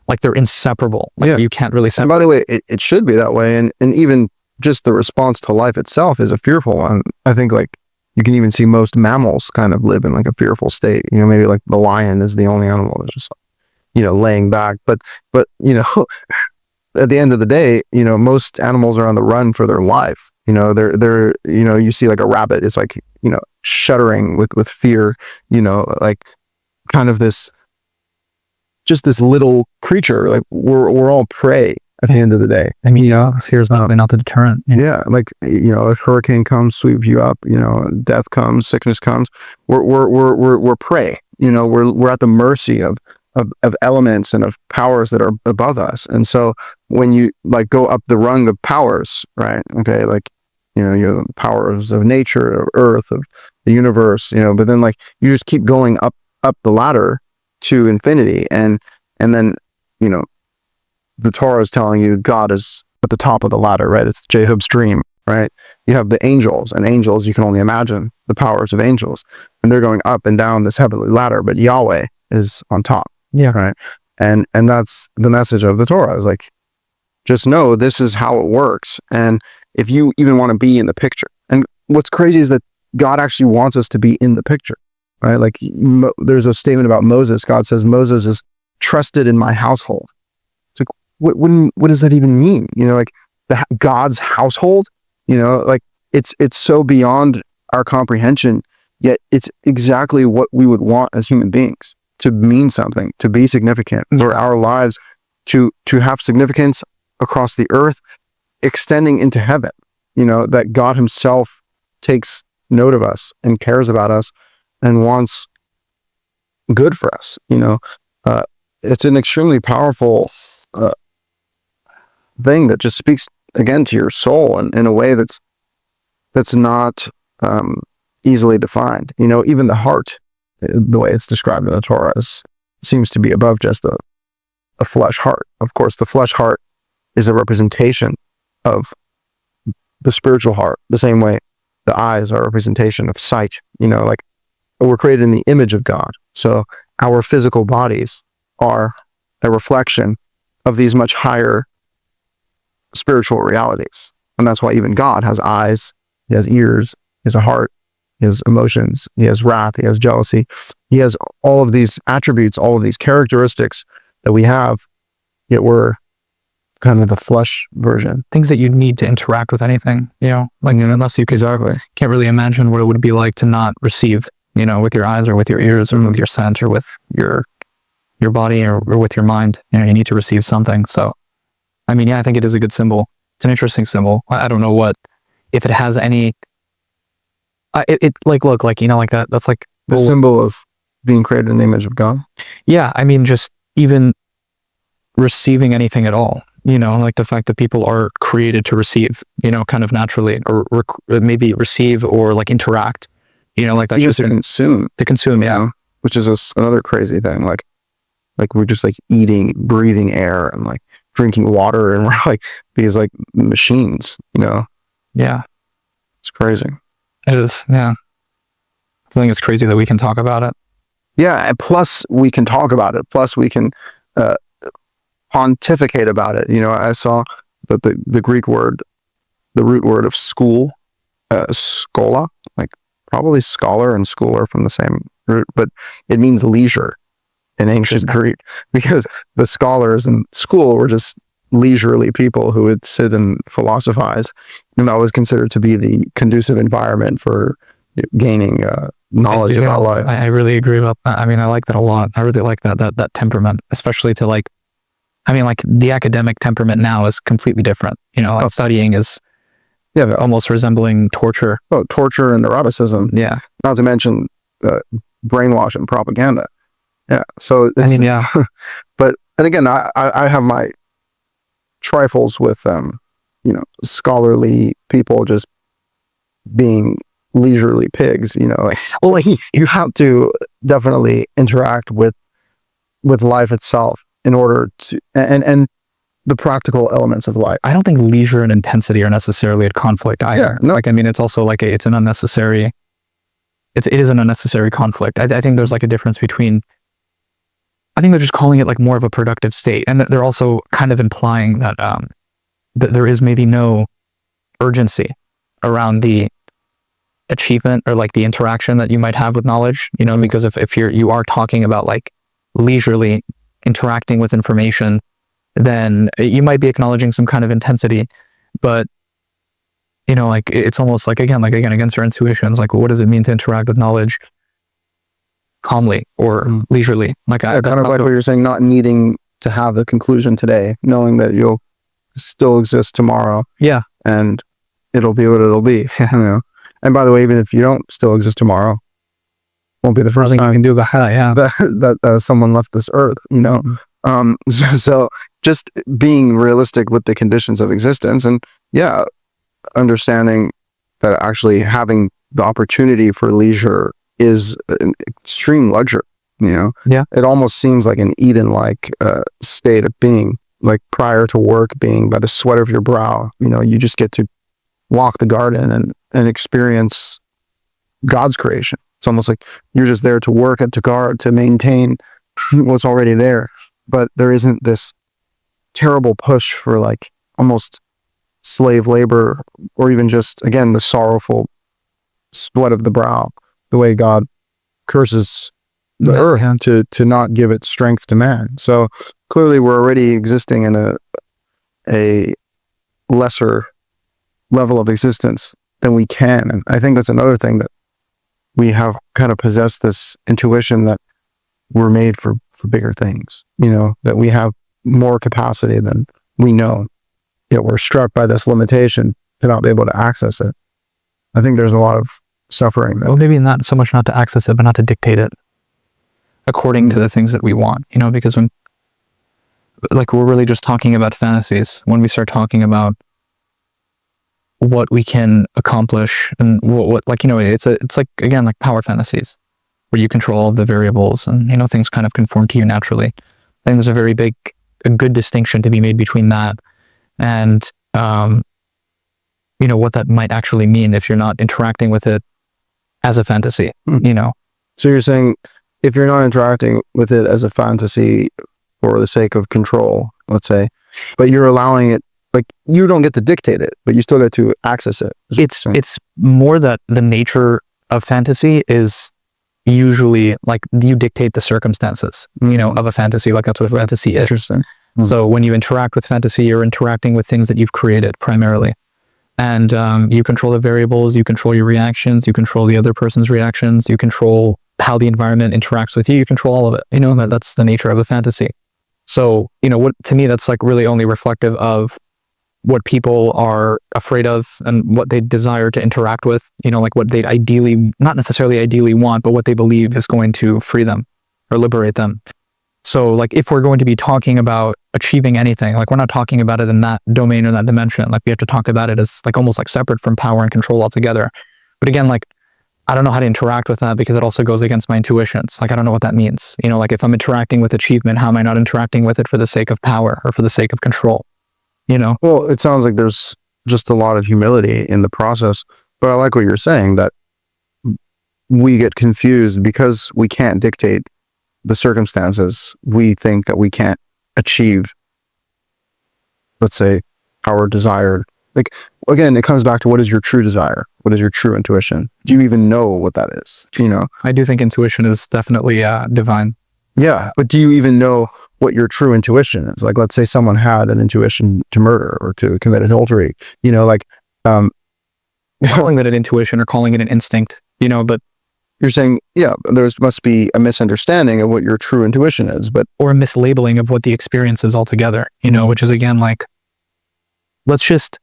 like they're inseparable. Like, yeah. You can't really separate. And by the way, it should be that way. And even just the response to life itself is a fearful one. I think, like, you can even see most mammals kind of live in like a fearful state. You know, maybe like the lion is the only animal that's just, you know, laying back. But you know, at the end of the day, you know, most animals are on the run for their life. You know, they're you know, you see like a rabbit, it's like, you know, shuddering with fear, you know, like kind of this little creature. Like we're all prey at the end of the day. I mean, yeah, fear's not the deterrent. You know? Yeah, like, you know, if hurricane comes, sweep you up, you know, death comes, sickness comes, we're prey. we're at the mercy of elements and of powers that are above us. And so when you like go up the rung of powers, right? Okay, like you're the powers of nature, of earth, of the universe, but then like you just keep going up the ladder to infinity, and then the Torah is telling you God is at the top of the ladder, right? It's Jacob's dream, right? You have the angels, and angels, you can only imagine the powers of angels, and they're going up and down this heavenly ladder, but Yahweh is on top. Yeah. Right. And that's the message of the Torah, is like, just know this is how it works. And if you even want to be in the picture, and what's crazy is that God actually wants us to be in the picture, right? Like there's a statement about Moses. God says, Moses is trusted in my household. It's like, what does that even mean? Like God's household, like it's so beyond our comprehension, yet it's exactly what we would want as human beings, to mean something, to be significant, for our lives to have significance across the earth, extending into heaven, that God himself takes note of us and cares about us and wants good for us. It's an extremely powerful thing that just speaks again to your soul in a way that's not easily defined. Even the heart, the way it's described in the Torah, seems to be above just a flesh heart. Of course, the flesh heart is a representation of the spiritual heart, the same way the eyes are a representation of sight. Like we're created in the image of God. So our physical bodies are a reflection of these much higher spiritual realities. And that's why even God has eyes, he has ears, he has a heart, he has emotions, he has wrath, he has jealousy. He has all of these attributes, all of these characteristics that we have, yet we're kind of the flesh version. Things that you need to interact with anything, unless you can't really imagine what it would be like to not receive, with your eyes or with your ears or with your scent or with your body or with your mind. You need to receive something. So, I think it is a good symbol. It's an interesting symbol. I don't know if it has any, look like, like that. That's like the symbol of being created in the image of God. Yeah. Just even receiving anything at all, like the fact that people are created to receive, kind of naturally, or maybe receive or like interact, like that's just to consume, yeah. Which is another crazy thing. Like we're just like eating, breathing air and like drinking water, and we're like these like machines, Yeah. It's crazy. It is. Yeah. I think it's crazy that we can talk about it. Yeah. And plus we can talk about it. Plus we can, pontificate about it. I saw that the Greek word, the root word of school, schola, like probably scholar and school are from the same root, but it means leisure in ancient Greek, because the scholars in school were just leisurely people who would sit and philosophize, and that was considered to be the conducive environment for gaining knowledge about life. I really agree about that. I like that a lot. I really like that temperament, especially to like the academic temperament now is completely different. Studying is almost resembling torture. Oh, torture and neuroticism. Yeah. Not to mention brainwash and propaganda. Yeah. So yeah. But and again, I have my trifles with scholarly people just being leisurely pigs. You have to definitely interact with life itself in order to and the practical elements of life. I don't think leisure and intensity are necessarily at conflict either. Yeah, no. It's also like it is an unnecessary conflict. I think there's like a difference between, I think they're just calling it like more of a productive state, and they're also kind of implying that that there is maybe no urgency around the achievement or like the interaction that you might have with knowledge, because if you are talking about like leisurely interacting with information, then you might be acknowledging some kind of intensity, but like it's almost like again against our intuitions. Like, what does it mean to interact with knowledge calmly or leisurely? Like, kind of like what you're saying, not needing to have the conclusion today, knowing that you'll still exist tomorrow. Yeah, and it'll be what it'll be. And by the way, even if you don't still exist tomorrow, won't be the first Nothing you time can do about that. Yeah. that someone left this earth, you know. So just being realistic with the conditions of existence, and yeah, understanding that actually having the opportunity for leisure is an extreme luxury, you know. Yeah. It almost seems like an Eden-like state of being, like prior to work being by the sweat of your brow, you know, you just get to walk the garden and experience God's creation. It's almost like you're just there to work at the guard to maintain what's already there, but there isn't this terrible push for like almost slave labor, or even just, again, the sorrowful sweat of the brow, the way God curses the earth to not give its strength to man. So clearly we're already existing in a lesser level of existence than we can. And I think that's another thing, that we have kind of possessed this intuition that we're made for bigger things, you know, that we have more capacity than we know, yet we're struck by this limitation to not be able to access it. I think there's a lot of suffering. Well, maybe not so much not to access it, but not to dictate it according to the things that we want, you know, because when, like, we're really just talking about fantasies. When we start talking about what we can accomplish and what like, you know, it's like, again, like power fantasies where you control all of the variables and, you know, things kind of conform to you naturally. I think there's a good distinction to be made between that and, you know, what that might actually mean if you're not interacting with it as a fantasy, you know? So you're saying if you're not interacting with it as a fantasy for the sake of control, let's say, but you're allowing it, like, you don't get to dictate it, but you still get to access it. It's more that the nature of fantasy is usually like you dictate the circumstances, you know, of a fantasy. Like that's what a fantasy is. Interesting. So when you interact with fantasy, you're interacting with things that you've created primarily. And you control the variables, you control your reactions, you control the other person's reactions, you control how the environment interacts with you control all of it. You know, that's the nature of a fantasy. So, you know, what to me, that's like really only reflective of what people are afraid of and what they desire to interact with, you know, like what they ideally, not necessarily ideally want, but what they believe is going to free them or liberate them. So like if we're going to be talking about achieving anything, like we're not talking about it in that domain or that dimension. Like we have to talk about it as like almost like separate from power and control altogether. But again, like I don't know how to interact with that because it also goes against my intuitions. Like I don't know what that means. You know, like if I'm interacting with achievement, how am I not interacting with it for the sake of power or for the sake of control? You know? Well, it sounds like there's just a lot of humility in the process, but I like what you're saying, that we get confused because we can't dictate the circumstances. We think that we can't achieve, let's say, our desired, like, again, it comes back to what is your true desire? What is your true intuition? Do you even know what that is? You know? I do think intuition is definitely divine. Yeah, but do you even know what your true intuition is? Like, let's say someone had an intuition to murder or to commit adultery, you know, like, calling it an intuition or calling it an instinct, you know, but you're saying, yeah, there must be a misunderstanding of what your true intuition is, but, or a mislabeling of what the experience is altogether, you know, which is again, like, let's just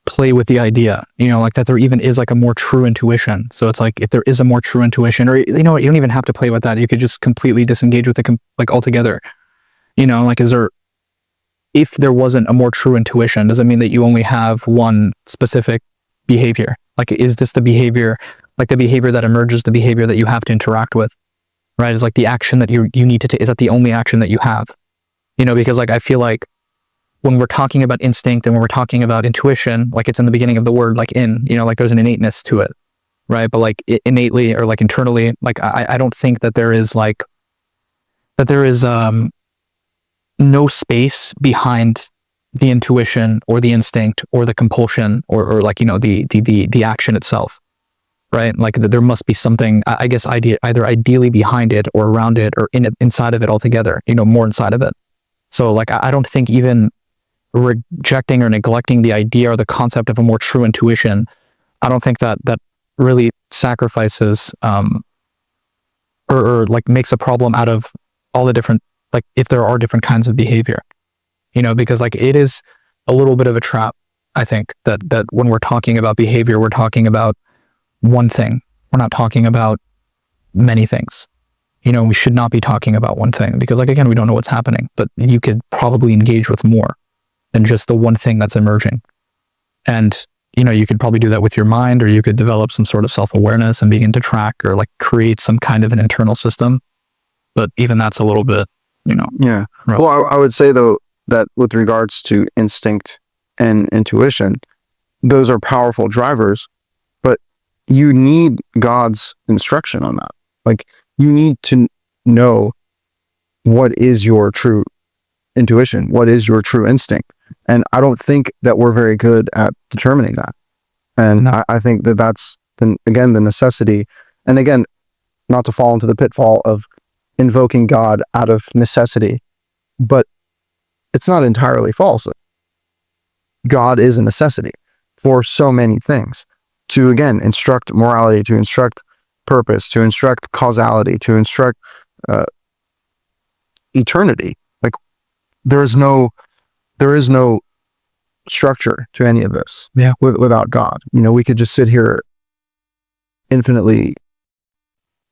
play with the idea, you know, like that there even is like a more true intuition. So it's like, if there is a more true intuition, or, you know what, you don't even have to play with that. You could just completely disengage with it, like altogether, you know, like, if there wasn't a more true intuition, does it mean that you only have one specific behavior? Like, is this the behavior, like the behavior that emerges, the behavior that you have to interact with, right? Is like the action that you need to take, is that the only action that you have? You know, because like, I feel like when we're talking about instinct and when we're talking about intuition, like it's in the beginning of the word, like in, you know, like there's an innateness to it, right? But like innately or like internally, like I don't think that there is like, that there is no space behind the intuition or the instinct or the compulsion or like, you know, the action itself, right? Like there must be something, I guess, either ideally behind it or around it or inside of it altogether, you know, more inside of it. So like, I don't think even rejecting or neglecting the idea or the concept of a more true intuition, I don't think that really sacrifices or like makes a problem out of all the different, like if there are different kinds of behavior, you know, because like it is a little bit of a trap, I think, that when we're talking about behavior, we're talking about one thing. We're not talking about many things. We should not be talking about one thing because, like, again, we don't know what's happening, but you could probably engage with more than just the one thing that's emerging. And, you could probably do that with your mind, or you could develop some sort of self-awareness and begin to track or like create some kind of an internal system. But even that's a little bit, Yeah. rough. Well, I would say though that with regards to instinct and intuition, those are powerful drivers, but you need God's instruction on that. Like, you need to know what is your true intuition, what is your true instinct. And I don't think that we're very good at determining that. And No. I think that that's, again, the necessity. And again, not to fall into the pitfall of invoking God out of necessity, but it's not entirely false. God is a necessity for so many things to, again, instruct morality, to instruct purpose, to instruct causality, to instruct eternity. Like, there is no structure to any of this. Yeah. Without God. We could just sit here infinitely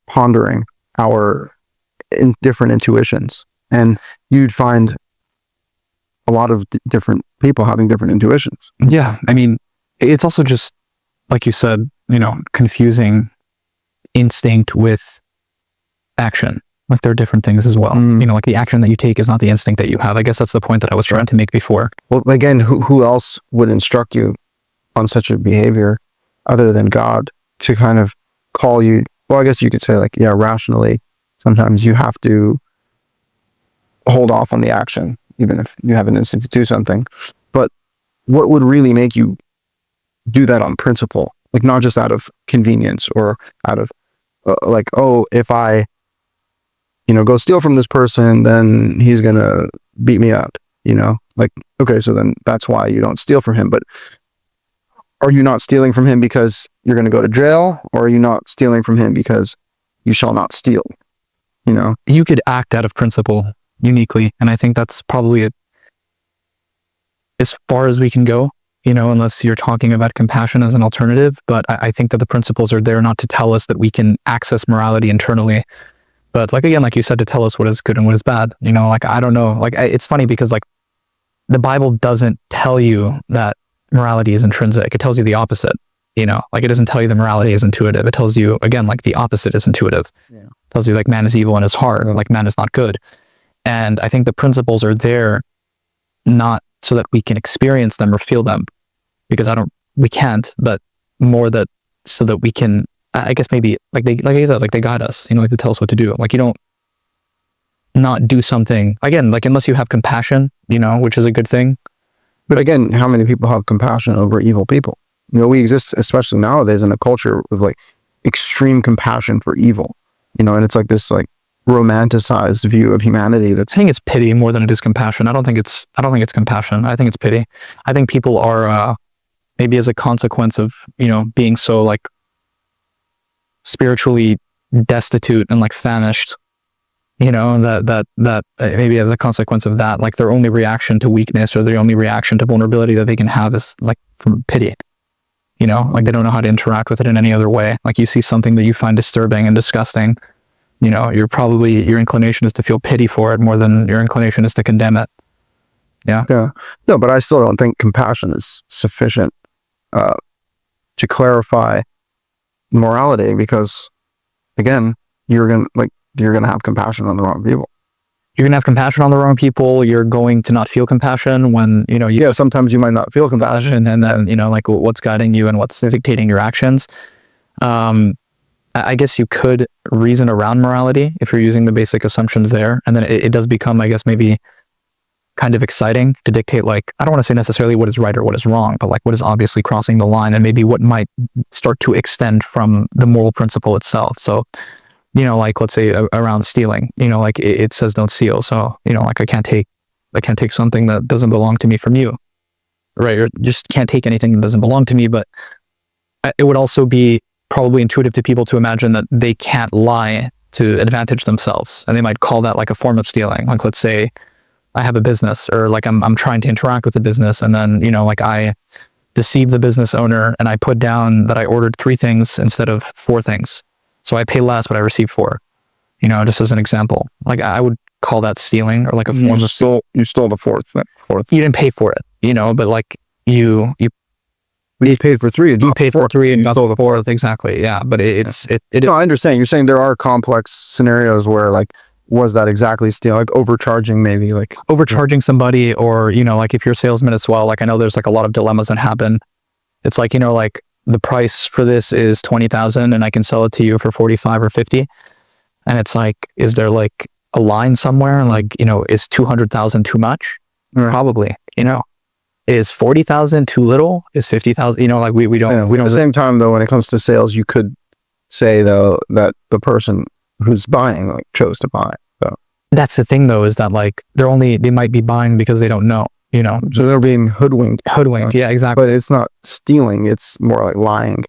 pondering our different intuitions, and you'd find a lot of different people having different intuitions. Yeah. I mean, it's also just, like you said, confusing instinct with action. Like, there are different things as well. Like, the action that you take is not the instinct that you have. I guess that's the point that I was trying to make before. Well, again, who else would instruct you on such a behavior other than God to kind of call you? Well, I guess you could say, like, yeah, rationally, sometimes you have to hold off on the action, even if you have an instinct to do something. But what would really make you do that on principle? Like, not just out of convenience or out of like, oh, if I go steal from this person, then he's gonna beat me up. Like, okay, so then that's why you don't steal from him. But are you not stealing from him because you're going to go to jail, or are you not stealing from him because you shall not steal? You could act out of principle uniquely, and I think that's probably as far as we can go, unless you're talking about compassion as an alternative. But I think that the principles are there not to tell us that we can access morality internally, but, like, again, like you said, to tell us what is good and what is bad. Like, I don't know. Like, it's funny because, like, the Bible doesn't tell you that morality is intrinsic. It tells you the opposite. Like, it doesn't tell you that morality is intuitive. It tells you, again, like, the opposite is intuitive. Yeah. It tells you, like, man is evil in his heart, like, man is not good. And I think the principles are there not so that we can experience them or feel them, because we can't, but more that so that we can, I guess, maybe like they guide us, like, they tell us what to do. Like, you don't not do something, again, like, unless you have compassion, which is a good thing. But again, how many people have compassion over evil people? We exist, especially nowadays, in a culture with, like, extreme compassion for evil, and it's like this, like, romanticized view of humanity that's I think it's pity more than it is compassion. I don't think it's compassion. I think it's pity. I think people are maybe as a consequence of, being so, like, spiritually destitute and, like, famished, that maybe as a consequence of that, like, their only reaction to weakness or their only reaction to vulnerability that they can have is, like, from pity. Like, they don't know how to interact with it in any other way. Like, you see something that you find disturbing and disgusting, your inclination is to feel pity for it more than your inclination is to condemn it. Yeah. No, but I still don't think compassion is sufficient to clarify morality, because, again, you're gonna have compassion on the wrong people. You're gonna have compassion on the wrong people. You're going to not feel compassion when sometimes you might not feel compassion, and then like, what's guiding you and what's dictating your actions. I guess you could reason around morality if you're using the basic assumptions there, and then it does become, I guess, maybe kind of exciting to dictate, like, I don't want to say necessarily what is right or what is wrong, but, like, what is obviously crossing the line, and maybe what might start to extend from the moral principle itself. So, like, let's say around stealing, like, it says don't steal. So, like, I can't take something that doesn't belong to me from you, right? Or just can't take anything that doesn't belong to me. But it would also be probably intuitive to people to imagine that they can't lie to advantage themselves, and they might call that, like, a form of stealing. Like, let's say I have a business, or, like, I'm trying to interact with the business, and then, like, I deceive the business owner and I put down that I ordered 3 things instead of 4 things. So I pay less, but I receive 4. Just as an example. Like I would call that stealing, or like a form of You stole the fourth. You didn't pay for it, but like you paid for 3. You paid for 3 and got the 4th. Exactly. Yeah. But No, I understand. You're saying there are complex scenarios where like, was that exactly stealing? Like overcharging, maybe like overcharging somebody, or, like if you're a salesman as well, like I know there's like a lot of dilemmas that happen. It's like, like the price for this is 20,000 and I can sell it to you for 45 or 50. And it's like, is there like a line somewhere? Like, is 200,000 too much? Right. Probably, is 40,000 too little? Is 50,000, like we don't. At the same time though, when it comes to sales, you could say though that the person who's buying like chose to buy. So that's the thing though, is that like they might be buying because they don't know, so they're being hoodwinked. Yeah, exactly. But it's not stealing, it's more like lying,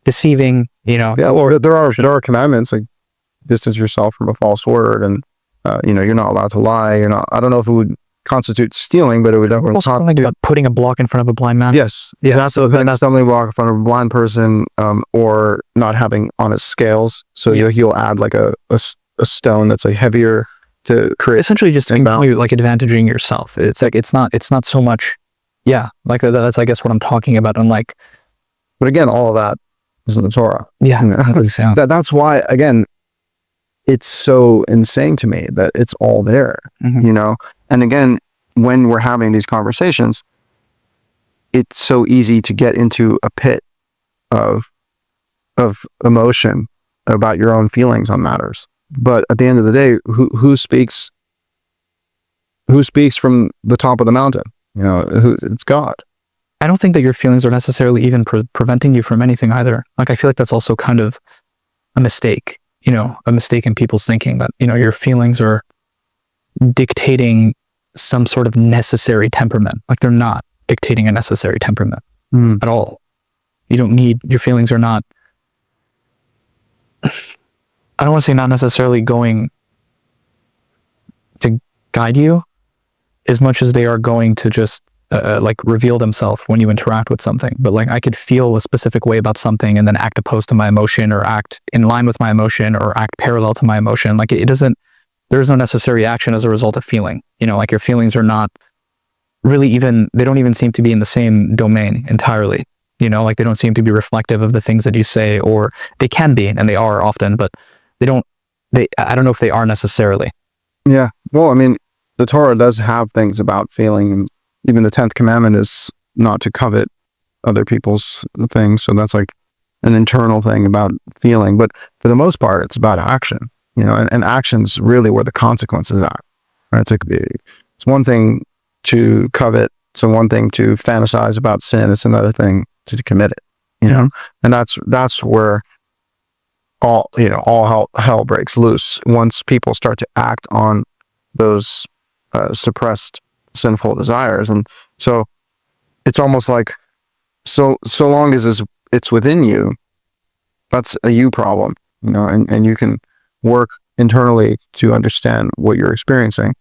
deceiving, Yeah, well, there are commandments like distance yourself from a false word, and you're not allowed to lie. I don't know if it would constitute stealing, but it would definitely like putting a block in front of a blind man. Yes. Yeah. So putting a stumbling block in front of a blind person, or not having honest scales. So you'll add like a stone that's like heavier to create. Essentially just like advantaging yourself. It's like, it's not so much. Yeah. Like that's, I guess, what I'm talking about. And like, but again, all of that is in the Torah. Yeah. That's why, again, it's so insane to me that it's all there, And again, when we're having these conversations, it's so easy to get into a pit of emotion about your own feelings on matters. But at the end of the day, who speaks from the top of the mountain? It's God. I don't think that your feelings are necessarily even preventing you from anything either. Like, I feel like that's also kind of a mistake. A mistake in people's thinking that, your feelings are dictating some sort of necessary temperament. Like, they're not dictating a necessary temperament at all. You don't need, your feelings are not, I don't want to say not necessarily going to guide you as much as they are going to just like reveal themselves when you interact with something. But like, I could feel a specific way about something and then act opposed to my emotion, or act in line with my emotion, or act parallel to my emotion. Like, it doesn't, there's no necessary action as a result of feeling. Like, your feelings are not really even, they don't even seem to be in the same domain entirely. Like, they don't seem to be reflective of the things that you say, or they can be, and they are often, but I don't know if they are necessarily. Yeah. Well, I mean, the Torah does have things about feeling. Even the 10th commandment is not to covet other people's things. So that's like an internal thing about feeling. But for the most part, it's about action, and action's really where the consequences are. Right? It's like, it's one thing to covet. It's one thing to fantasize about sin. It's another thing to commit it, and that's where all hell breaks loose once people start to act on those suppressed sinful desires. And so it's almost like, so long as it's within you, that's a you problem, and you can work internally to understand what you're experiencing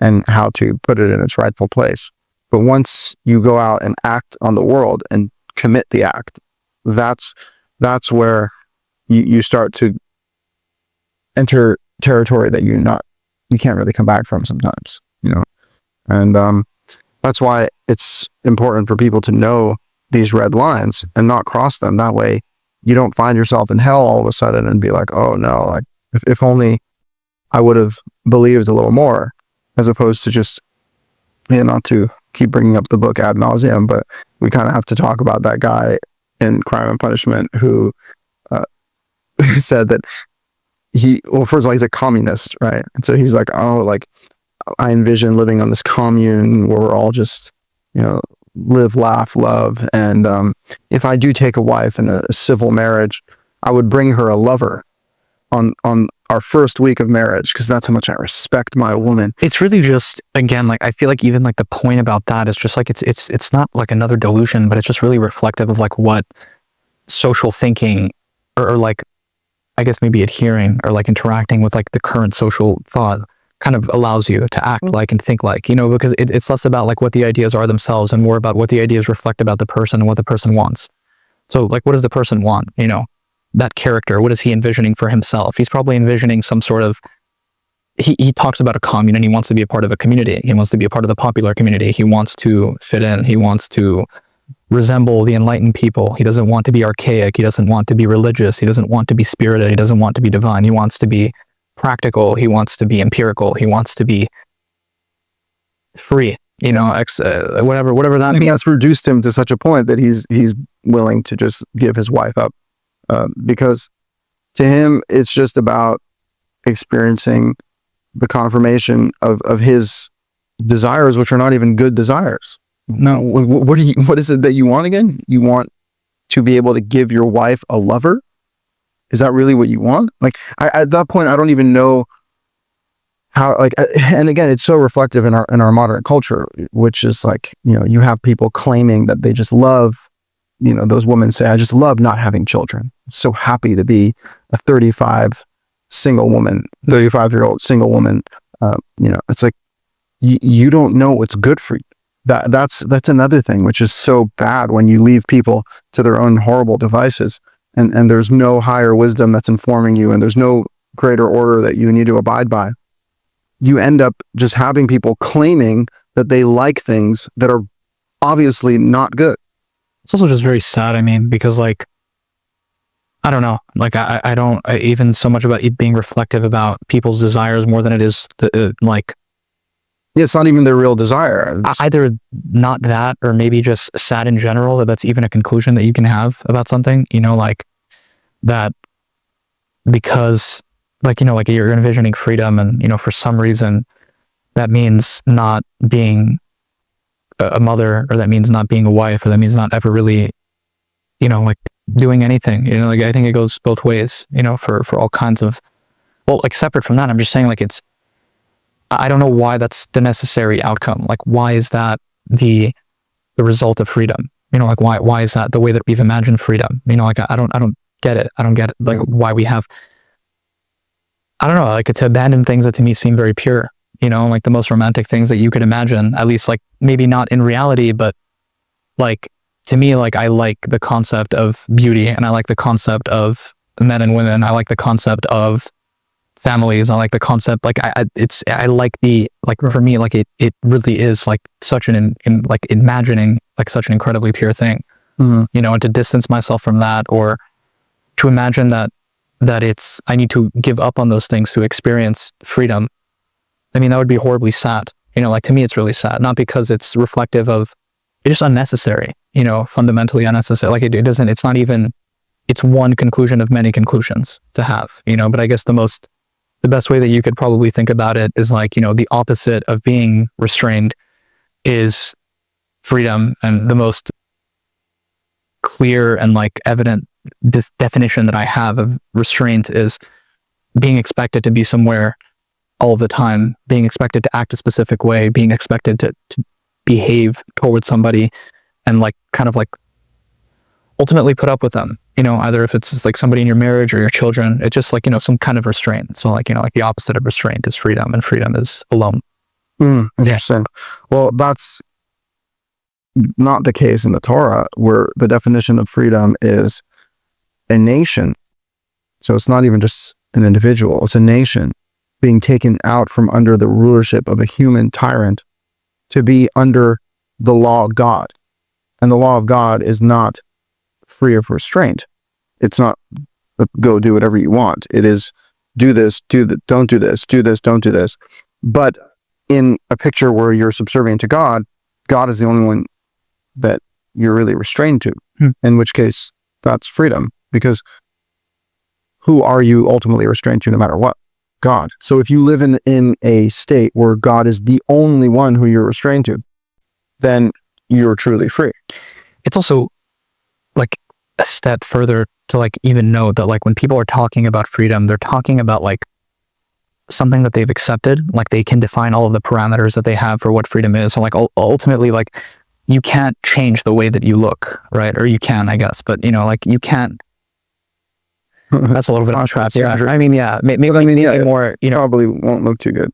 and how to put it in its rightful place. But once you go out and act on the world and commit the act, that's where you start to enter territory that you can't really come back from sometimes, and that's why it's important for people to know these red lines and not cross them. That way you don't find yourself in hell all of a sudden and be like, oh no, like if only I would have believed a little more, as opposed to just, not to keep bringing up the book ad nauseum, but we kind of have to talk about that guy in Crime and Punishment who said that first of all, he's a communist, right? And so he's like, oh, like, I envision living on this commune where we're all just, live, laugh, love. And if I do take a wife in a civil marriage, I would bring her a lover on our first week of marriage, because that's how much I respect my woman. It's really just, again, like, I feel like even like the point about that is just like, it's not like another delusion, but it's just really reflective of like what social thinking, or like, I guess maybe adhering or like interacting with like the current social thought kind of allows you to act like and think like, because it's less about like what the ideas are themselves and more about what the ideas reflect about the person and what the person wants. So like, what does the person want? that character, what is he envisioning for himself? He's probably envisioning some sort of, he talks about a commune and he wants to be a part of a community. He wants to be a part of the popular community. He wants to fit in. He wants to resemble the enlightened people. He doesn't want to be archaic. He doesn't want to be religious. He doesn't want to be spirited. He doesn't want to be divine. He wants to be practical. He wants to be empirical. He wants to be free, whatever that I mean, means. that's reduced him to such a point that he's willing to just give his wife up, because to him it's just about experiencing the confirmation of his desires, which are not even good desires. No, what is it that you want again? You want to be able to give your wife a lover? Is that really what you want? Like, at that point, I don't even know how, like, and again, it's so reflective in our modern culture, which is like, you have people claiming that they just love, those women say, I just love not having children. I'm so happy to be a 35-year-old single woman. It's like, you don't know what's good for you. That's another thing, which is so bad when you leave people to their own horrible devices, and there's no higher wisdom that's informing you, and there's no greater order that you need to abide by. You end up just having people claiming that they like things that are obviously not good. It's also just very sad. I mean, because like, I don't know, like I don't even so much about it being reflective about people's desires more than it is like, yeah, it's not even their real desire. Either not that, or maybe just sad in general, that's even a conclusion that you can have about something, like that, because like, like you're envisioning freedom, and, for some reason that means not being a mother, or that means not being a wife, or that means not ever really, like doing anything, like I think it goes both ways, for all kinds of, well, like separate from that, I'm just saying, like, I don't know why that's the necessary outcome. Like, why is that the result of freedom? Like why is that the way that we've imagined freedom? Like I don't get it. I don't get it. Like why we have, I don't know, like to abandon things that to me seem very pure, like the most romantic things that you could imagine, at least like maybe not in reality, but like to me, like I like the concept of beauty, and I like the concept of men and women. I like the concept of families. I like the concept, like I like the, like for me, like it really is like such like imagining like such an incredibly pure thing, and to distance myself from that, or to imagine that I need to give up on those things to experience freedom. I mean, that would be horribly sad, like to me, it's really sad, not because it's reflective of, it's just unnecessary, fundamentally unnecessary. Like it doesn't, it's not even, it's one conclusion of many conclusions to have, but I guess the best way that you could probably think about it is like, the opposite of being restrained is freedom. And the most clear and like evident this definition that I have of restraint is being expected to be somewhere all the time, being expected to act a specific way, being expected to behave towards somebody, and like kind of like ultimately put up with them, either if it's like somebody in your marriage or your children. It's just like, some kind of restraint. So like, like the opposite of restraint is freedom, and freedom is alone. Interesting. Well, that's not the case in the Torah, where the definition of freedom is a nation. So it's not even just an individual, it's a nation being taken out from under the rulership of a human tyrant to be under the law of God. And the law of God is not free of restraint. It's not go do whatever you want. It is do this, don't do this, do this, don't do this. But in a picture where you're subservient to God, God is the only one that you're really restrained to, in which case that's freedom, because who are you ultimately restrained to no matter what? God. So if you live in a state where God is the only one who you're restrained to, then you're truly free. It's also like a step further to like even note that like when people are talking about freedom, they're talking about like something that they've accepted, like they can define all of the parameters that they have for what freedom is. So like ultimately, like you can't change the way that you look, right? Or you can, I guess, but like you can't. That's a little bit on trap. Yeah, I mean, yeah, maybe more. Probably won't look too good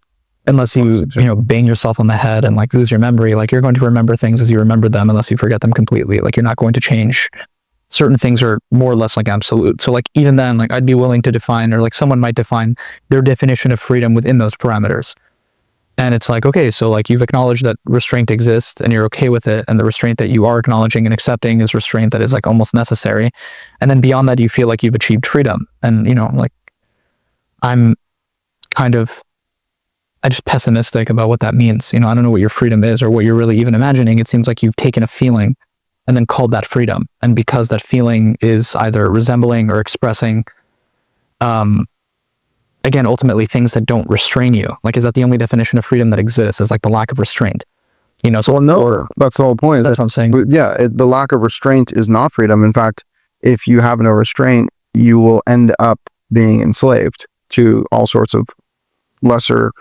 unless you bang yourself on the head and like lose your memory. Like you're going to remember things as you remember them, unless you forget them completely. Like you're not going to change certain things are more or less like absolute. So like even then, like I'd be willing to define, or like someone might define their definition of freedom within those parameters. And it's like, okay, so like you've acknowledged that restraint exists and you're okay with it. And the restraint that you are acknowledging and accepting is restraint that is like almost necessary. And then beyond that, you feel like you've achieved freedom. And, like I'm just pessimistic about what that means. I don't know what your freedom is or what you're really even imagining. It seems like you've taken a feeling and then called that freedom. And because that feeling is either resembling or expressing, again, ultimately things that don't restrain you. Like, is that the only definition of freedom that exists, is like the lack of restraint? So Well, no, that's the whole point. that's what I'm saying. But yeah, the lack of restraint is not freedom. In fact, if you have no restraint, you will end up being enslaved to all sorts of lesser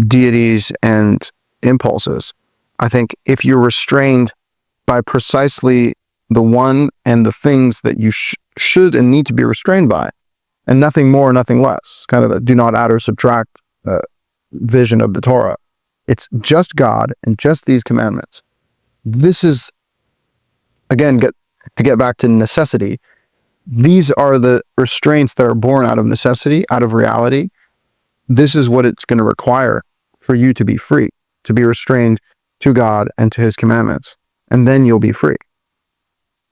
deities and impulses. I think if you're restrained by precisely the one and the things that you should and need to be restrained by, and nothing more, nothing less, kind of a do not add or subtract vision of the Torah. It's just God and just these commandments. This is, again, to get back to necessity. These are the restraints that are born out of necessity, out of reality. This is what it's going to require for you to be free, to be restrained to God and to his commandments. And then you'll be free.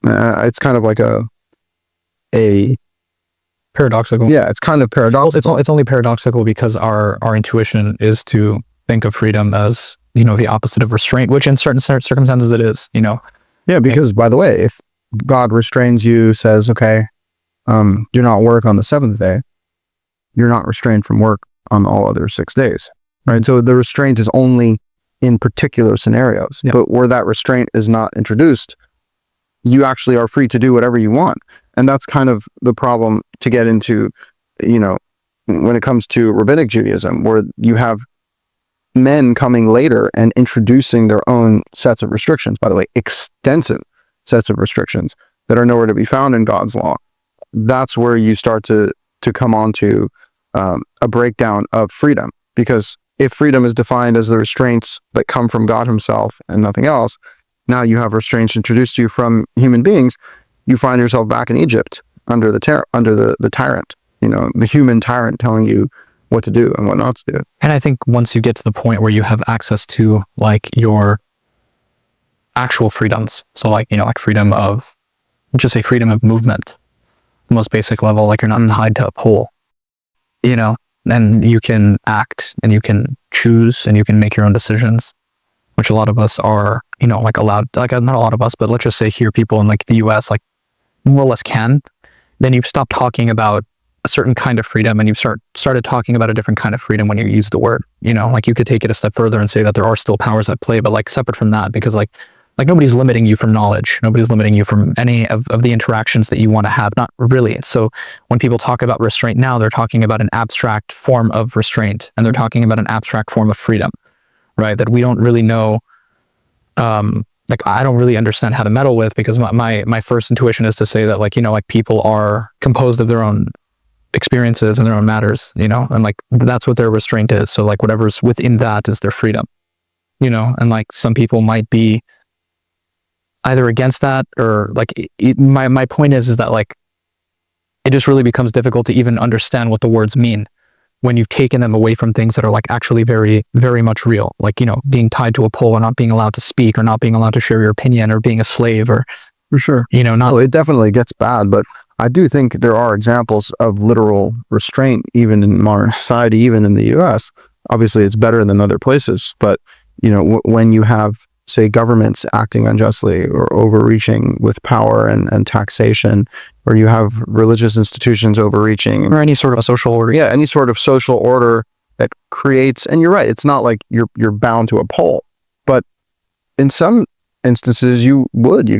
It's kind of like a Paradoxical. yeah, it's kind of paradoxical. It's only paradoxical because our intuition is to think of freedom as, the opposite of restraint, which in certain circumstances it is, Yeah, because by the way, if God restrains you, says, okay, do not work on the seventh day, you're not restrained from work on all other 6 days, right? So the restraint is only in particular scenarios. Yeah. But where that restraint is not introduced, you actually are free to do whatever you want. And that's kind of the problem to get into, when it comes to rabbinic Judaism, where you have men coming later and introducing their own sets of restrictions, by the way, extensive sets of restrictions that are nowhere to be found in God's law. That's where you start to come on to a breakdown of freedom. Because if freedom is defined as the restraints that come from God himself and nothing else, now you have restraints introduced to you from human beings. You find yourself back in Egypt under the tyrant, the human tyrant telling you what to do and what not to do. And I think once you get to the point where you have access to like your actual freedoms, so like, like freedom of, just say freedom of movement, the most basic level, like you're not tied to a pole, then you can act and you can choose and you can make your own decisions, which a lot of us are, like allowed, like not a lot of us, but let's just say here people in like the US, like more or less can. Then you've stopped talking about a certain kind of freedom and you've started talking about a different kind of freedom when you use the word, like you could take it a step further and say that there are still powers at play, but like separate from that, because like nobody's limiting you from knowledge. Nobody's limiting you from any of the interactions that you want to have. Not really. So when people talk about restraint now, they're talking about an abstract form of restraint and they're talking about an abstract form of freedom, right? That we don't really know, like I don't really understand how to meddle with, because my first intuition is to say that like, like people are composed of their own experiences and their own matters, and like that's what their restraint is. So like whatever's within that is their freedom, and like some people might be either against that or like my point is that like it just really becomes difficult to even understand what the words mean when you've taken them away from things that are like actually very, very much real, like, being tied to a pole or not being allowed to speak or not being allowed to share your opinion or being a slave or, for sure, not. It definitely gets bad, but I do think there are examples of literal restraint even in modern society, even in the US. Obviously it's better than other places, but when you have, say, governments acting unjustly or overreaching with power and taxation, or you have religious institutions overreaching, or any sort of social order. Yeah, any sort of social order that creates, and you're right, it's not like you're bound to a pole, but in some instances you'd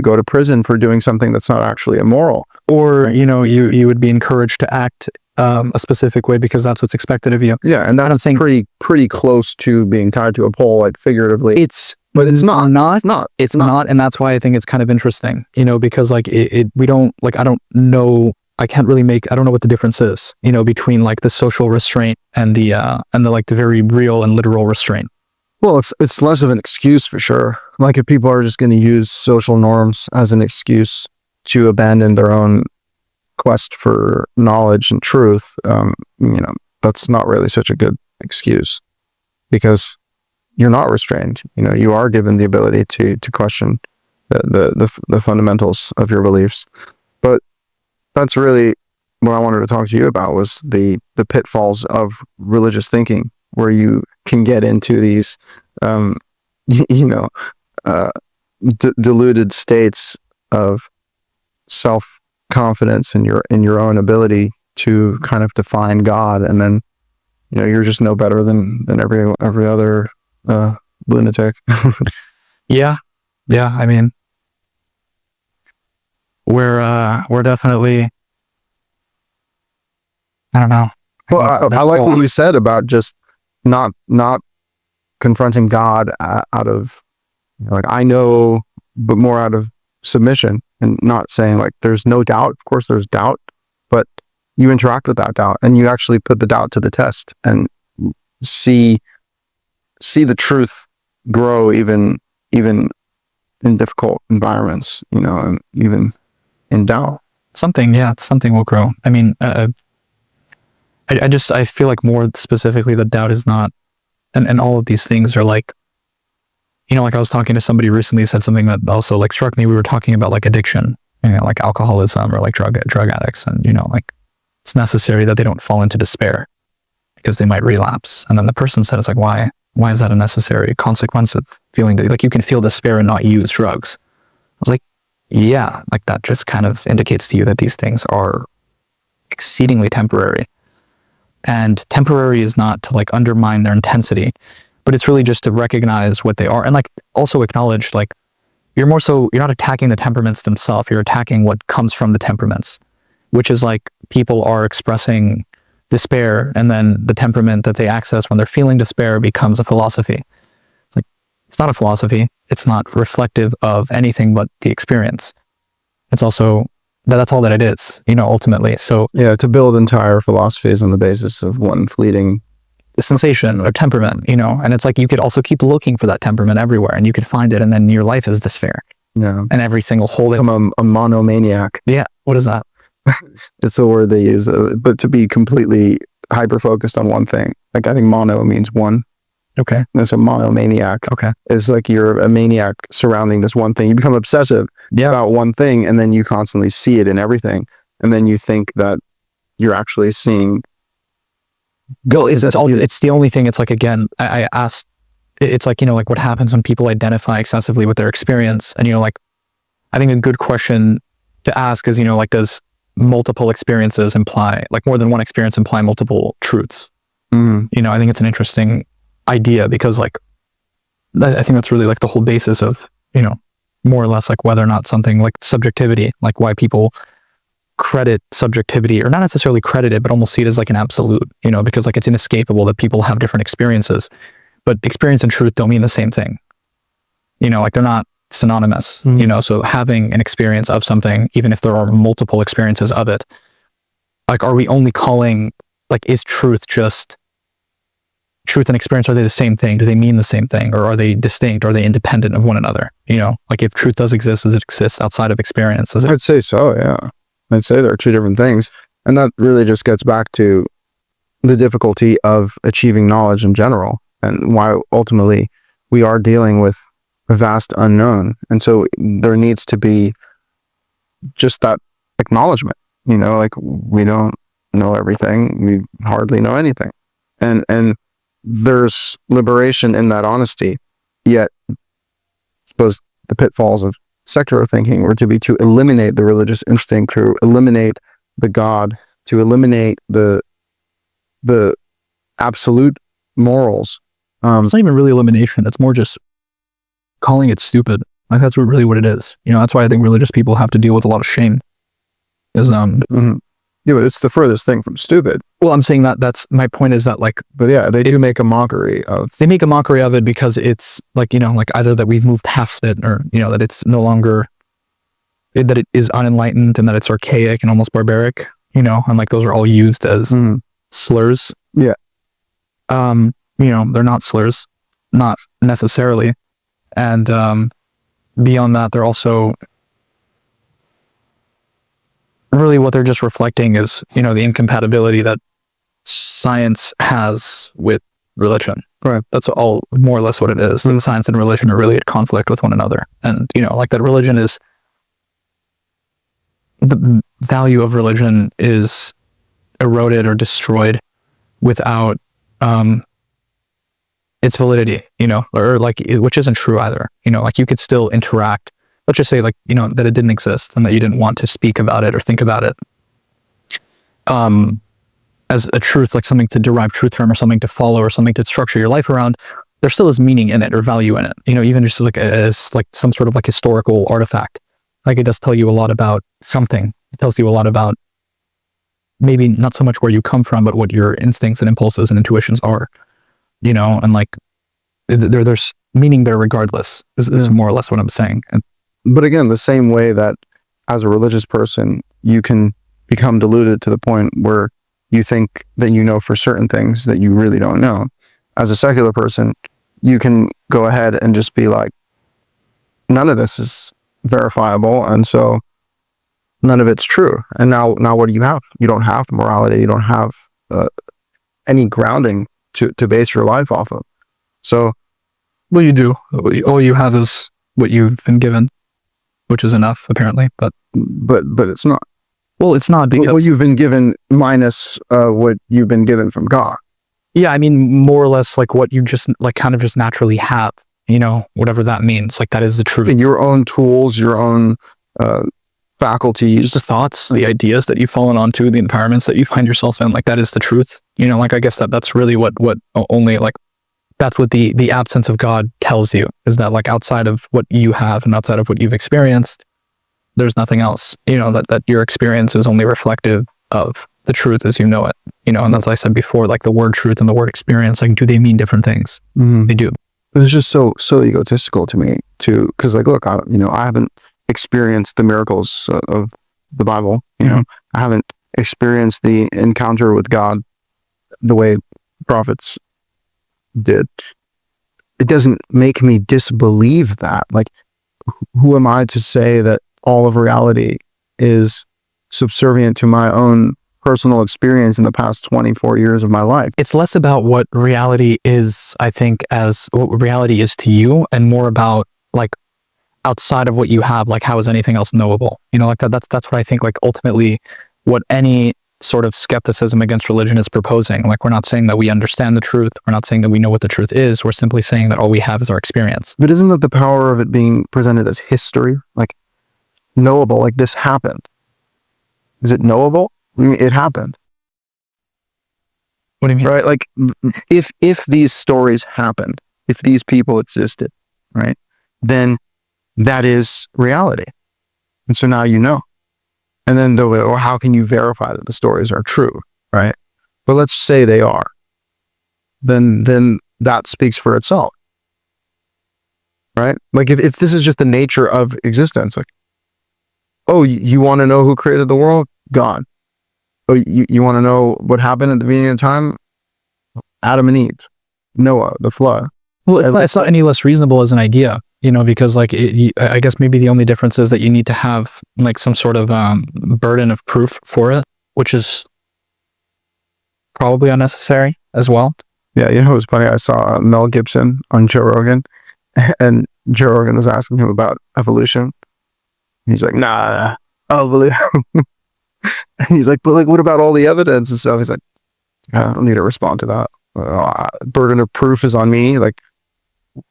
go to prison for doing something that's not actually immoral. Or, you would be encouraged to act a specific way because that's what's expected of you. Yeah, and that's pretty close to being tied to a pole, like figuratively. But it's not, and that's why I think it's kind of interesting, because like we don't, like, I don't know what the difference is, between like the social restraint and the like the very real and literal restraint. Well, it's less of an excuse for sure. Like if people are just going to use social norms as an excuse to abandon their own quest for knowledge and truth, that's not really such a good excuse, because you're not restrained. You are given the ability to question the fundamentals of your beliefs. But that's really what I wanted to talk to you about, was the pitfalls of religious thinking, where you can get into these deluded states of self-confidence in your own ability to kind of define God, and then you're just no better than every other lunatic. Yeah. I mean, we're definitely, I don't know. Well, I like what you said about just not confronting God out of like, I know, but more out of submission, and not saying like there's no doubt. Of course there's doubt, but you interact with that doubt, and you actually put the doubt to the test and see the truth grow even in difficult environments, and even in doubt. Something will grow. I mean, I feel like more specifically, the doubt is not, and all of these things are like, like I was talking to somebody recently who said something that also like struck me. We were talking about like addiction, like alcoholism or like drug addicts, and like it's necessary that they don't fall into despair because they might relapse. And then the person said, it's like, why is that a necessary consequence of feeling like you can feel despair and not use drugs? I was like, yeah, like that just kind of indicates to you that these things are exceedingly temporary. And temporary is not to like undermine their intensity, but it's really just to recognize what they are, and like also acknowledge like you're not attacking the temperaments themselves, you're attacking what comes from the temperaments, which is like people are expressing despair, and then the temperament that they access when they're feeling despair becomes a philosophy. It's like, it's not a philosophy, it's not reflective of anything but the experience. It's also that's all that it is, ultimately. So yeah, to build entire philosophies on the basis of one fleeting sensation or temperament, and it's like you could also keep looking for that temperament everywhere, and you could find it, and then your life is despair. Yeah. And every single hole. I'm a monomaniac. Yeah. What is that? It's a word they use, but to be completely hyper focused on one thing. Like, I think mono means one. Okay. And so monomaniac. Okay. Is like you're a maniac surrounding this one ththing. You become obsessive about one thing, and then you constantly see it in everything, and then you think that you're actually seeing. It's the only thing. It's like, again, I asked, it's like, like what happens when people identify excessively with their experience. And, like, I think a good question to ask is, like, does multiple experiences imply, like more than one experience imply multiple truths? Mm-hmm. I think it's an interesting idea, because like, I think that's really like the whole basis of, more or less like whether or not something like subjectivity, like why people credit subjectivity, or not necessarily credit it, but almost see it as like an absolute, because like it's inescapable that people have different experiences, but experience and truth don't mean the same thing. Like they're not synonymous, so having an experience of something, even if there are multiple experiences of it, like, are we only calling, like, is truth and experience, are they the same thing? Do they mean the same thing? Or are they distinct? Are they independent of one another? Like if truth does exist, does it exist outside of experience? I'd say so, yeah. I'd say there are two different things. And that really just gets back to the difficulty of achieving knowledge in general, and why ultimately we are dealing with a vast unknown. And so there needs to be just that acknowledgement, like we don't know everything. We hardly know anything. And there's liberation in that honesty. Yet, I suppose the pitfalls of secular thinking were to be to eliminate the religious instinct, to eliminate the God, to eliminate the absolute morals. It's not even really elimination. It's more just calling it stupid. Like that's really what it is. That's why I think religious people have to deal with a lot of shame. Is Yeah, but it's the furthest thing from stupid. Well, I'm saying that's my point, is that like, but yeah, they do make a mockery of. They make a mockery of it because it's like, like either that we've moved past it, or, that it's no longer, that it is unenlightened, and that it's archaic and almost barbaric, and like those are all used as slurs. Yeah. They're not slurs, not necessarily. And beyond that, they're also, really what they're just reflecting is, you know, the incompatibility that science has with religion. Right. That's all more or less what it is. And science and religion are really at conflict with one another. And, you know, like that religion is, the value of religion is eroded or destroyed without its validity, you know, or like, which isn't true either. You know, like you could still interact. Let's just say, like, you know, that it didn't exist and that you didn't want to speak about it or think about it as a truth, like something to derive truth from or something to follow or something to structure your life around. There still is meaning in it or value in it, you know, even just like as like some sort of like historical artifact. Like it does tell you a lot about something. It tells you a lot about maybe not so much where you come from, but what your instincts and impulses and intuitions are, you know, and like there's meaning there regardless is more or less what I'm saying. But again, the same way that as a religious person, you can become deluded to the point where you think that you know for certain things that you really don't know. As a secular person, you can go ahead and just be like, none of this is verifiable, and so none of it's true. And now what do you have? You don't have morality. You don't have any grounding to base your life off of. So, well, you do. All you have is what you've been given, which is enough, apparently. But it's not. Well, it's not because what you've been given minus what you've been given from God. Yeah, I mean, more or less like what you just like kind of just naturally have, you know, whatever that means. Like that is the truth. Your own tools, your own faculties, the thoughts, the ideas that you've fallen onto, the environments that you find yourself in. Like that is the truth. You know, like I guess that's really what only like that's what the absence of God tells you, is that like outside of what you have and outside of what you've experienced, there's nothing else. You know, that your experience is only reflective of the truth as you know it. You know, and as I said before, like the word truth and the word experience, like do they mean different things? Mm-hmm. They do. It was just so egotistical to me too, because like, look, I haven't experienced the miracles of the Bible. You know, I haven't experienced the encounter with God the way prophets did. It doesn't make me disbelieve that. Like, who am I to say that all of reality is subservient to my own personal experience in the past 24 years of my life? It's less about what reality is, I think, as what reality is to you, and more about like outside of what you have, like how is anything else knowable? You know, like that's what I think, like ultimately what any sort of skepticism against religion is proposing. Like we're not saying that we understand the truth. We're not saying that we know what the truth is. We're simply saying that all we have is our experience. But isn't that the power of it being presented as history? Like knowable, like this happened. Is it knowable? I mean, it happened. What do you mean? Right? Like if these stories happened, if these people existed, right, then that is reality. And so now you know. And then or how can you verify that the stories are true, right? But let's say they are. Then that speaks for itself. Right? Like if this is just the nature of existence, like, oh, you want to know who created the world? God. Oh, you want to know what happened at the beginning of time? Adam and Eve, Noah, the flood. Well, it's not any less reasonable as an idea, you know, because like I guess maybe the only difference is that you need to have like some sort of burden of proof for it, which is probably unnecessary as well. Yeah, you know, it was funny. I saw Mel Gibson on Joe Rogan, and Joe Rogan was asking him about evolution. He's like, nah, I don't believe him. And he's like, but like, what about all the evidence and stuff? He's like, I don't need to respond to that. Burden of proof is on me. Like,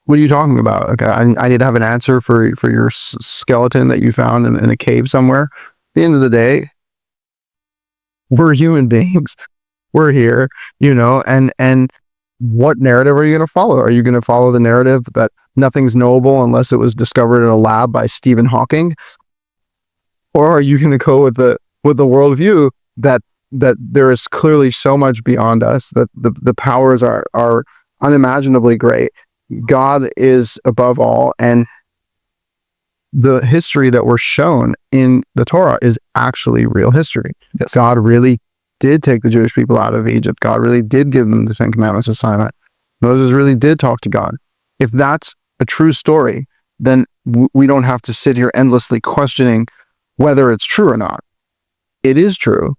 what are you talking about? Okay, I need to have an answer for your skeleton that you found in a cave somewhere. At the end of the day, we're human beings. We're here, you know, and what narrative are you going to follow? Are you going to follow the narrative that nothing's knowable unless it was discovered in a lab by Stephen Hawking? Or are you going to go with the worldview that there is clearly so much beyond us, that the powers are unimaginably great. God is above all, and the history that we're shown in the Torah is actually real history. Yes. God really did take the Jewish people out of Egypt. God really did give them the Ten Commandments assignment. Moses really did talk to God. If that's a true story, then we don't have to sit here endlessly questioning whether it's true or not. it is true.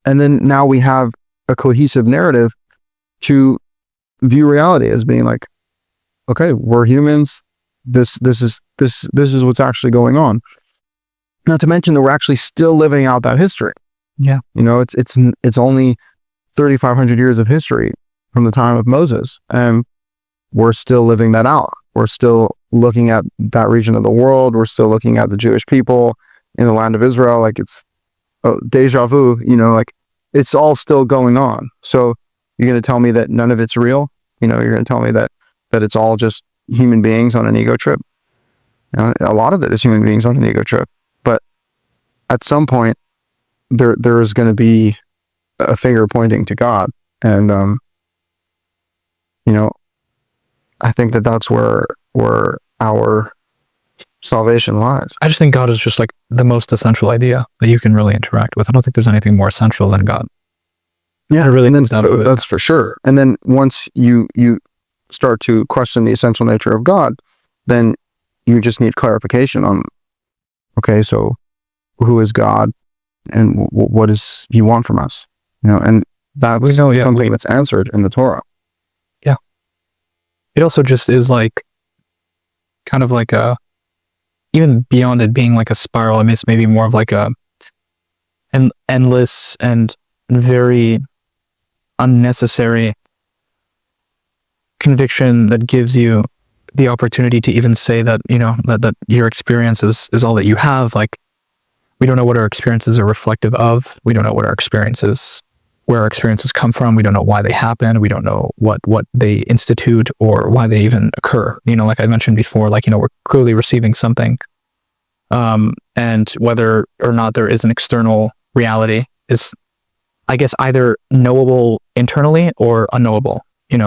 And then now we have a cohesive narrative to view reality as being like, okay, we're humans. This is what's actually going on. Not to mention that we're actually still living out that history. Yeah. It's only 3,500 years of history from the time of Moses, and we're still living that out. We're still looking at that region of the world. We're still looking at the Jewish people in the land of Israel. Like it's deja vu, like it's all still going on. So you're going to tell me that none of it's real? You're going to tell me that it's all just human beings on an ego trip? A lot of it is human beings on an ego trip. But at some point, there is going to be a finger pointing to God. And, I think that's where our salvation lies. I just think God is just like the most essential idea that you can really interact with. I don't think there's anything more essential than God. Yeah, it really and then, comes down to it. That's for sure. And then once you start to question the essential nature of God, then you just need clarification on, okay, so who is God and what does he want from us? And that's something that's answered in the Torah. Yeah. It also just is like, kind of like even beyond it being like a spiral, I mean, it's maybe more of like an endless and very unnecessary conviction that gives you the opportunity to even say that, that your experience is all that you have. Like, we don't know what our experiences are reflective of. We don't know what where our experiences come from. We don't know why they happen. We don't know what they institute or why they even occur. Like I mentioned before, like, we're clearly receiving something. And whether or not there is an external reality is, I guess, either knowable internally or unknowable.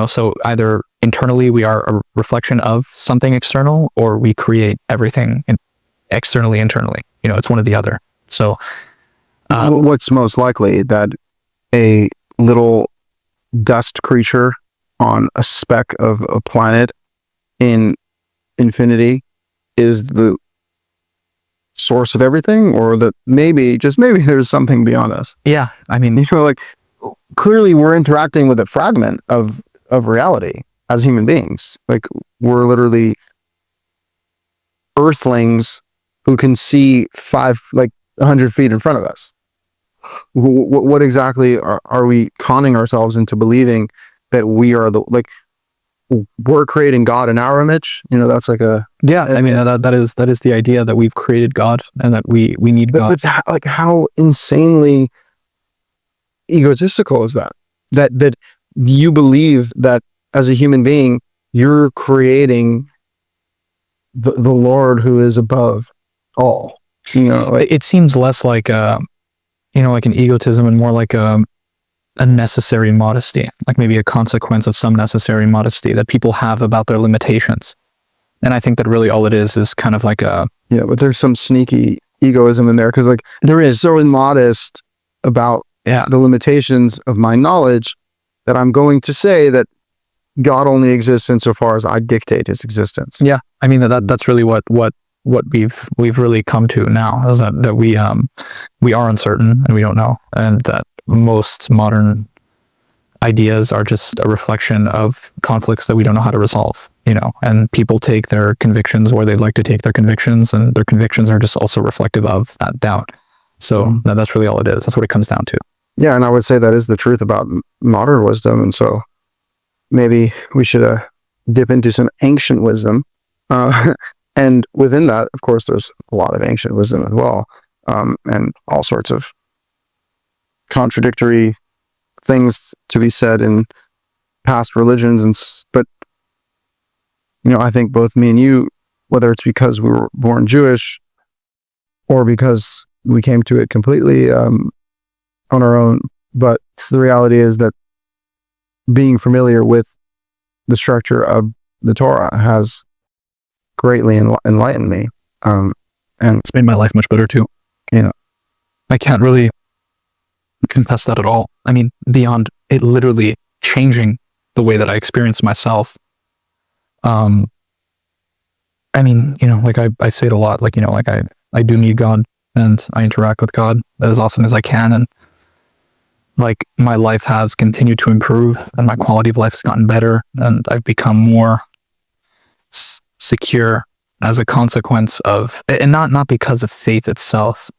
So either internally we are a reflection of something external, or we create everything externally, internally. It's one or the other. So what's most likely, that a little dust creature on a speck of a planet in infinity is the source of everything, or that maybe there's something beyond us? Yeah, I mean, like, clearly we're interacting with a fragment of reality as human beings. Like, we're literally earthlings who can see 100 feet in front of us. What exactly are we conning ourselves into believing that we are we're creating God in our image? That's like a... Yeah, I mean, that is the idea, that we've created God and that we need God. But how insanely egotistical is that? That you believe that as a human being, you're creating the Lord who is above all. It seems less like like an egotism and more like a necessary modesty, like maybe a consequence of some necessary modesty that people have about their limitations. And I think that really all it is kind of like a... Yeah, but there's some sneaky egoism in there, because like there is so modest about the limitations of my knowledge that I'm going to say that God only exists insofar as I dictate his existence. Yeah, I mean that's really what we've really come to now, is that we are uncertain and we don't know, and that most modern ideas are just a reflection of conflicts that we don't know how to resolve. And people take their convictions where they'd like to take their convictions, and their convictions are just also reflective of that doubt. So that's really all it is. That's what it comes down to. Yeah, and I would say that is the truth about modern wisdom. And so maybe we should dip into some ancient wisdom. And within that, of course, there's a lot of ancient wisdom as well, and all sorts of contradictory things to be said in past religions. But I think both me and you, whether it's because we were born Jewish or because we came to it completely on our own, but the reality is that being familiar with the structure of the Torah has greatly enlightened me, and it's made my life much better too. I can't really confess that at all. I mean, beyond it literally changing the way that I experience myself. I mean, like I say it a lot, like, like I do need God, and I interact with God as often as I can. And like my life has continued to improve and my quality of life has gotten better and I've become more secure as a consequence of, and not because of faith itself,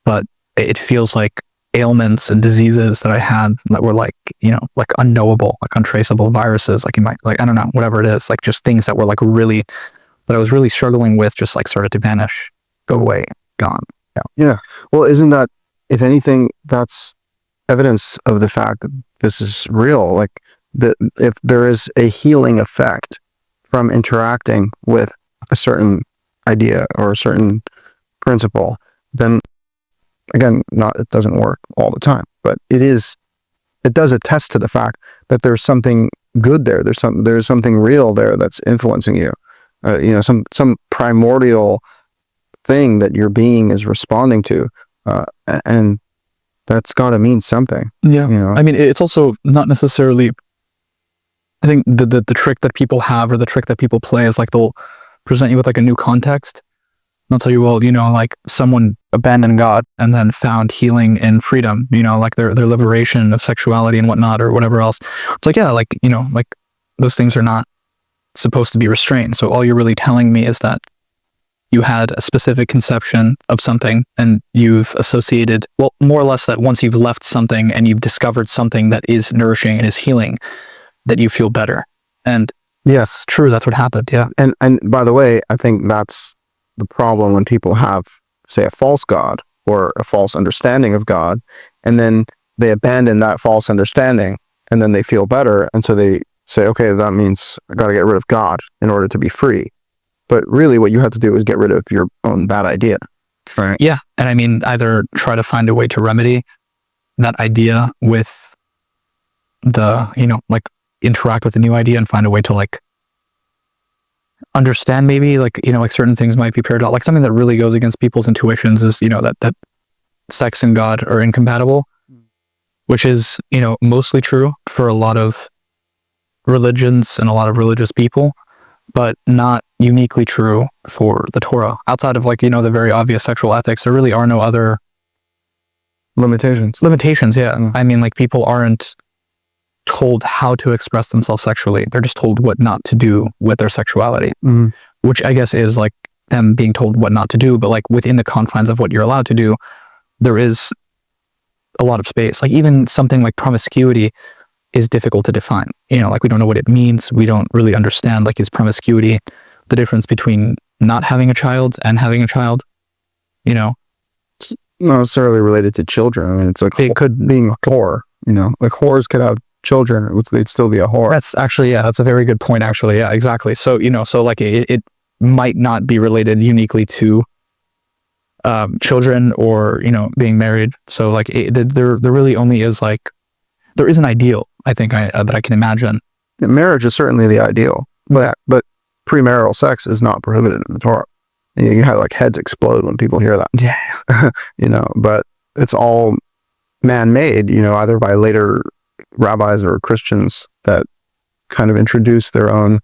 but it feels like ailments and diseases that I had that were like, like unknowable, like untraceable viruses, like you might, like, I don't know, whatever it is, like just things that were like really, that I was really struggling with, just like started to vanish, go away, gone. Yeah. Well, isn't that, if anything, that's evidence of the fact that this is real? Like, if there is a healing effect from interacting with a certain idea or a certain principle, then again, it doesn't work all the time, but it does attest to the fact that there's something good there. There's something real there that's influencing you. Some primordial thing that your being is responding to, and that's got to mean something. Yeah. I mean, it's also not necessarily, I think the trick that people have, or the trick that people play, is like they'll present you with like a new context. They'll tell you, well, like someone abandoned God and then found healing in freedom, like their liberation of sexuality and whatnot, or whatever else. It's like, yeah, like, like those things are not supposed to be restrained. So all you're really telling me is that you had a specific conception of something and you've associated, well, more or less, that once you've left something and you've discovered something that is nourishing and is healing, that you feel better. And yes, true, that's what happened. Yeah. And by the way, I think that's the problem when people have, say, a false God or a false understanding of God, and then they abandon that false understanding and then they feel better. And so they say, okay, that means I got to get rid of God in order to be free. But really what you have to do is get rid of your own bad idea. Right. Yeah. And I mean, either try to find a way to remedy that idea with the, like interact with the new idea and find a way to like understand, maybe like, like certain things might be paired out. Like something that really goes against people's intuitions is, that sex and God are incompatible, which is, mostly true for a lot of religions and a lot of religious people, but not uniquely true for the Torah. Outside of like, the very obvious sexual ethics, there really are no other limitations. Yeah. I mean, like people aren't told how to express themselves sexually. They're just told what not to do with their sexuality, which I guess is like them being told what not to do, but like within the confines of what you're allowed to do, there is a lot of space. Like even something like promiscuity is difficult to define. Like we don't know what it means. We don't really understand, like, is promiscuity the difference between not having a child and having a child? It's not necessarily related to children. I mean, it's like it could being a whore, like whores could have children, they'd still be a whore. That's actually, yeah, that's a very good point, actually. Yeah, exactly. So, so like it might not be related uniquely to children or, being married. So like there really only is like, there is an ideal, I think, that I can imagine. Marriage is certainly the ideal, but premarital sex is not prohibited in the Torah. You have like heads explode when people hear that. Yeah. But it's all man-made, either by later rabbis or Christians that kind of introduce their own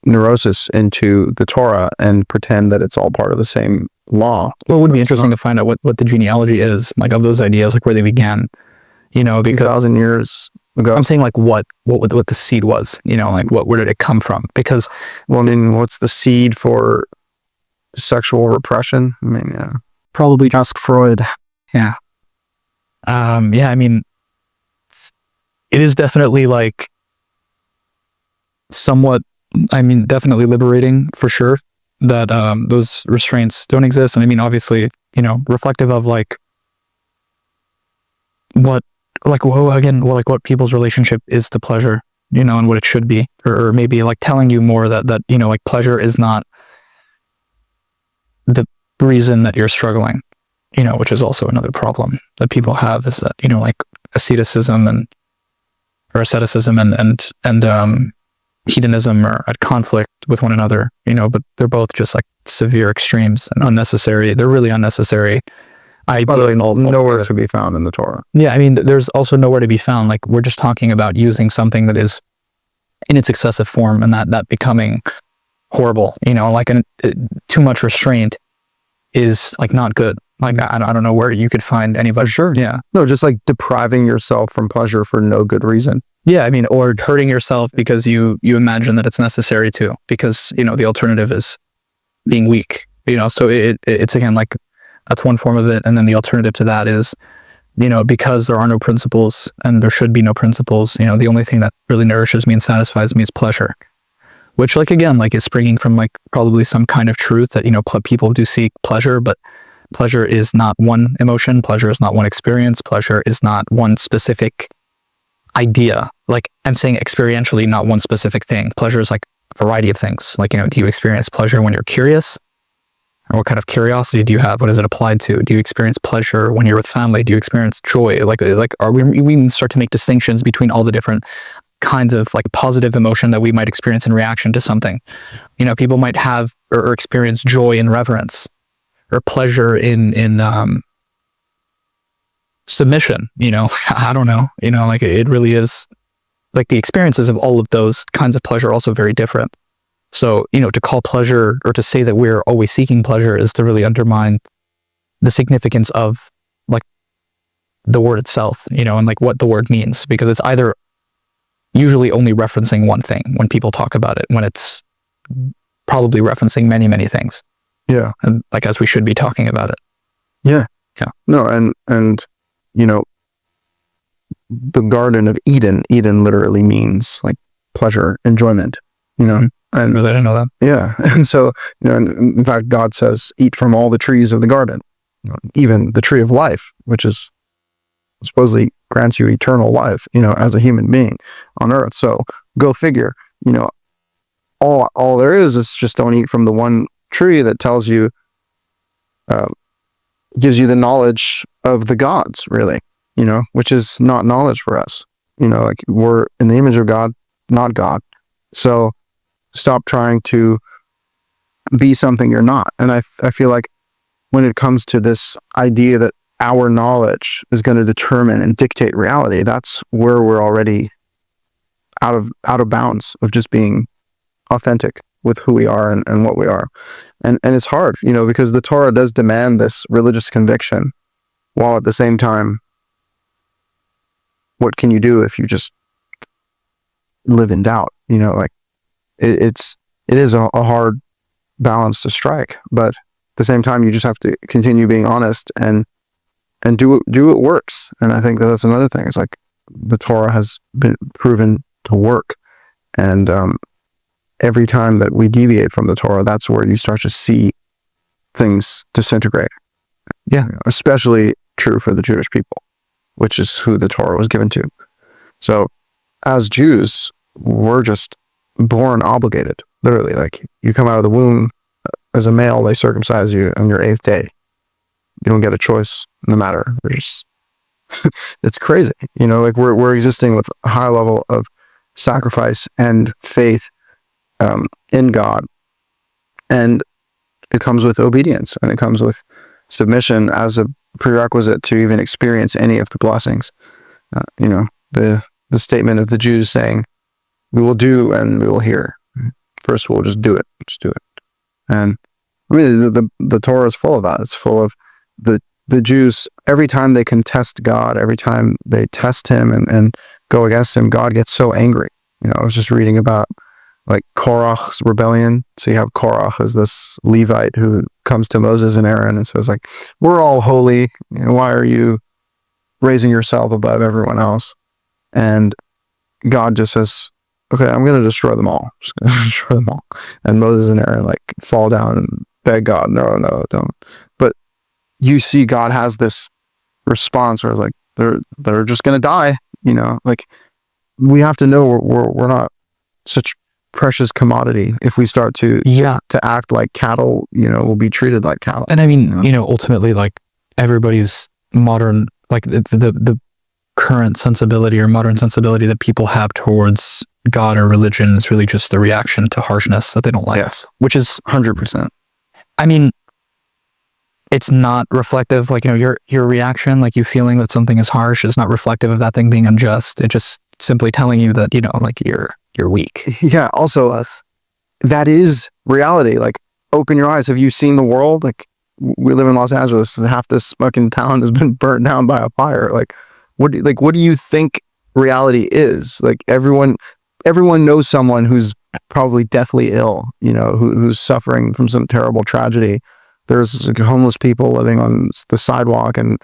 neurosis into the Torah and pretend that it's all part of the same law. Well, it would be interesting to find out what the genealogy is, like, of those ideas, like where they began, because 2,000 years ago. I'm saying like what the seed was, like where did it come from? Because, well, I mean, what's the seed for sexual repression? I mean, yeah. Probably ask Freud. Yeah. Yeah, I mean, it is definitely like somewhat, definitely liberating for sure that those restraints don't exist. And I mean, obviously, reflective of like what people's relationship is to pleasure, and what it should be, or maybe like telling you more that like pleasure is not the reason that you're struggling, which is also another problem that people have, is that, like asceticism and hedonism are at conflict with one another, but they're both just like severe extremes and unnecessary. They're really unnecessary. By the way, nowhere to be found in the Torah. Yeah, I mean, there's also nowhere to be found. Like, we're just talking about using something that is in its excessive form and that becoming horrible, like too much restraint is like not good. Like, I don't know where you could find anybody. Sure. Yeah. No, just like depriving yourself from pleasure for no good reason. Yeah. I mean, or hurting yourself because you imagine that it's necessary to, because, the alternative is being weak, so it's again, like, that's one form of it. And then the alternative to that is, because there are no principles and there should be no principles, the only thing that really nourishes me and satisfies me is pleasure, which, like, again, like, is springing from, like, probably some kind of truth that, people do seek pleasure, but pleasure is not one emotion. Pleasure is not one experience. Pleasure is not one specific idea. Like, I'm saying experientially, not one specific thing. Pleasure is like a variety of things. Like, do you experience pleasure when you're curious? Or what kind of curiosity do you have? What is it applied to? Do you experience pleasure when you're with family? Do you experience joy? Like, are we start to make distinctions between all the different kinds of, like, positive emotion that we might experience in reaction to something. People might have or experience joy in reverence, or pleasure in submission. I don't know. Like, it really is, like, the experiences of all of those kinds of pleasure are also very different. So, to call pleasure, or to say that we're always seeking pleasure, is to really undermine the significance of, like, the word itself, and, like, what the word means, because it's either usually only referencing one thing when people talk about it, when it's probably referencing many, many things. Yeah. And, like, as we should be talking about it. Yeah. Yeah. No, and the Garden of Eden literally means, like, pleasure, enjoyment, Mm-hmm. And really, I didn't know that. Yeah. And so, in fact, God says, eat from all the trees of the garden, even the tree of life, which is supposedly grants you eternal life, as a human being on earth. So go figure, all there is just don't eat from the one tree that tells you, gives you the knowledge of the gods, really, which is not knowledge for us, like, we're in the image of God, not God. So stop trying to be something you're not. And I feel like when it comes to this idea that our knowledge is going to determine and dictate reality, that's where we're already out of bounds of just being authentic with who we are and what we are. And it's hard, because the Torah does demand this religious conviction, while at the same time, what can you do if you just live in doubt? Like, it is a hard balance to strike, but at the same time, you just have to continue being honest and do what works. And I think that's another thing. It's like, the Torah has been proven to work, and every time that we deviate from the Torah, that's where you start to see things disintegrate. Yeah. Especially true for the Jewish people, which is who the Torah was given to. So as Jews, we're just born obligated, literally. Like, you come out of the womb as a male, they circumcise you on your 8th day. You don't get a choice in the matter. It's crazy. Like, we're existing with a high level of sacrifice and faith in God. And it comes with obedience, and it comes with submission as a prerequisite to even experience any of the blessings. The statement of the Jews saying, we will do and we will hear. First, we'll just do it. Just do it. And really, the Torah is full of that. It's full of the Jews, every time they contest God, every time they test him and go against him, God gets so angry. I was just reading about, like, Korach's rebellion. So you have Korach as this Levite who comes to Moses and Aaron and says, like, we're all holy. Why are you raising yourself above everyone else? And God just says, okay, I'm going to destroy them all. I'm just going to destroy them all. And Moses and Aaron, like, fall down and beg God, no, don't. But you see God has this response where it's like, they're just going to die. Like, we have to know we're not such precious commodity. If we start to act like cattle, we'll be treated like cattle. And I mean, ultimately, like, everybody's modern, like, the current sensibility or modern sensibility that people have towards God or religion is really just the reaction to harshness that they don't like. Yes. Which is 100%. I mean, it's not reflective, like, your reaction, like, you feeling that something is harsh, is not reflective of that thing being unjust. It's just simply telling you that, like, you're weak. Yeah. Also, that is reality. Like, open your eyes. Have you seen the world? Like, we live in Los Angeles, and half this fucking town has been burnt down by a fire. Like, what do you think reality is? Like, everyone knows someone who's probably deathly ill, who's suffering from some terrible tragedy. There's like homeless people living on the sidewalk, and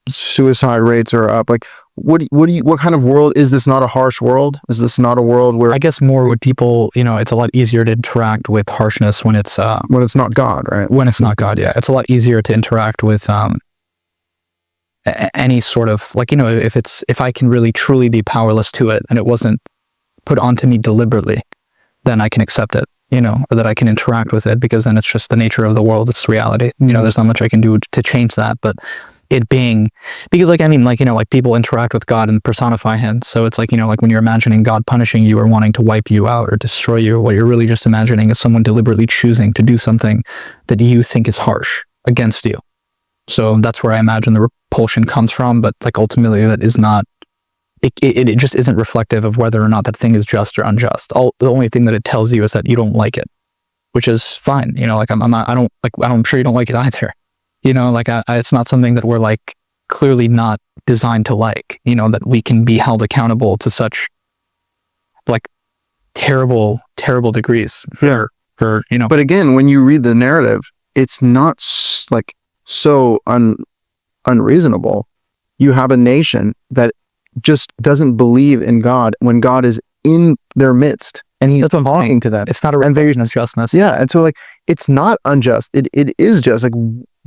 suicide rates are up. Like, what kind of world is this? Not a harsh world? Is this not a world where, I guess, more with people, it's a lot easier to interact with harshness when it's not God, right? When it's not God, yeah. It's a lot easier to interact with any sort of, like, if I can really truly be powerless to it and it wasn't put onto me deliberately, then I can accept it, or that I can interact with it, because then it's just the nature of the world. It's reality. There's not much I can do to change that, but it being, because like people interact with God and personify him. So it's like, like when you're imagining God punishing you or wanting to wipe you out or destroy you, what you're really just imagining is someone deliberately choosing to do something that you think is harsh against you. So that's where I imagine the repulsion comes from. But like ultimately that is not, it just isn't reflective of whether or not that thing is just or unjust. The only thing that it tells you is that you don't like it, which is fine. Like I'm sure you don't like it either. It's not something that we're like clearly not designed to like, that we can be held accountable to such like terrible degrees for. But again, when you read the narrative, it's not like so unreasonable. You have a nation that just doesn't believe in God when God is in their midst, and he's talking to them. It's not a reflection of justness. Yeah, and so like it's not unjust. It is just like,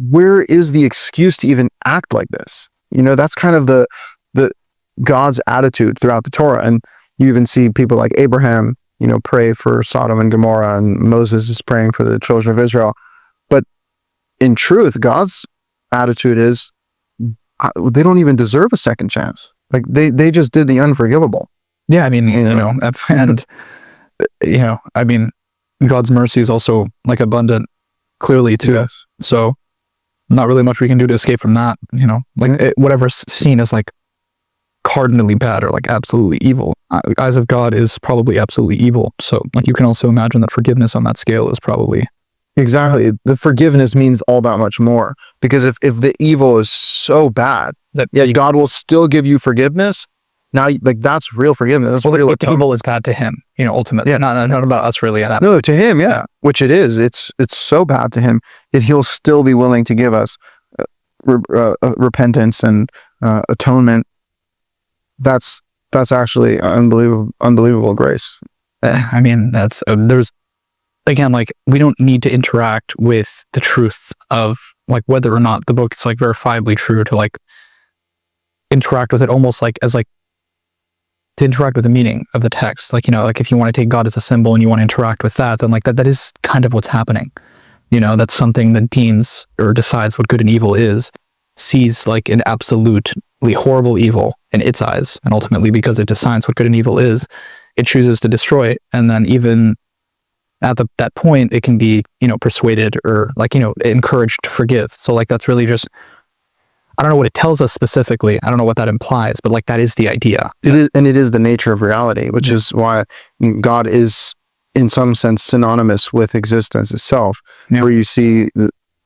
where is the excuse to even act like this? That's kind of the God's attitude throughout the Torah. And you even see people like Abraham, pray for Sodom and Gomorrah, and Moses is praying for the children of Israel. But in truth, God's attitude is they don't even deserve a second chance. Like they just did the unforgivable. Yeah, I mean, and I mean, God's mercy is also like abundant, clearly too. Yes. So not really much we can do to escape from that. Whatever's seen as like cardinally bad or like absolutely evil, eyes of God is probably absolutely evil. So like you can also imagine that forgiveness on that scale is probably. Exactly. The forgiveness means all that much more, because if the evil is so bad that God will still give you forgiveness. Now, like, that's real forgiveness. That's real atonement. Evil is bad to him, ultimately. Yeah, not about us really. No, to him, yeah. Which it is. It's so bad to him that he'll still be willing to give us repentance and atonement. That's actually unbelievable grace. I mean, that's there's, again, like, we don't need to interact with the truth of like whether or not the book is like verifiably true to like interact with it almost like as like to interact with the meaning of the text. Like, like if you want to take God as a symbol and you want to interact with that, then like that is kind of what's happening. That's something that deems or decides what good and evil is, sees like an absolutely horrible evil in its eyes, and ultimately because it decides what good and evil is, it chooses to destroy it. And then even at that point, it can be, persuaded or like, encouraged to forgive. So like, that's really just, I don't know what it tells us specifically. I don't know what that implies, but like, that is the idea. It is, and it is the nature of reality, which is why God is in some sense synonymous with existence itself, where you see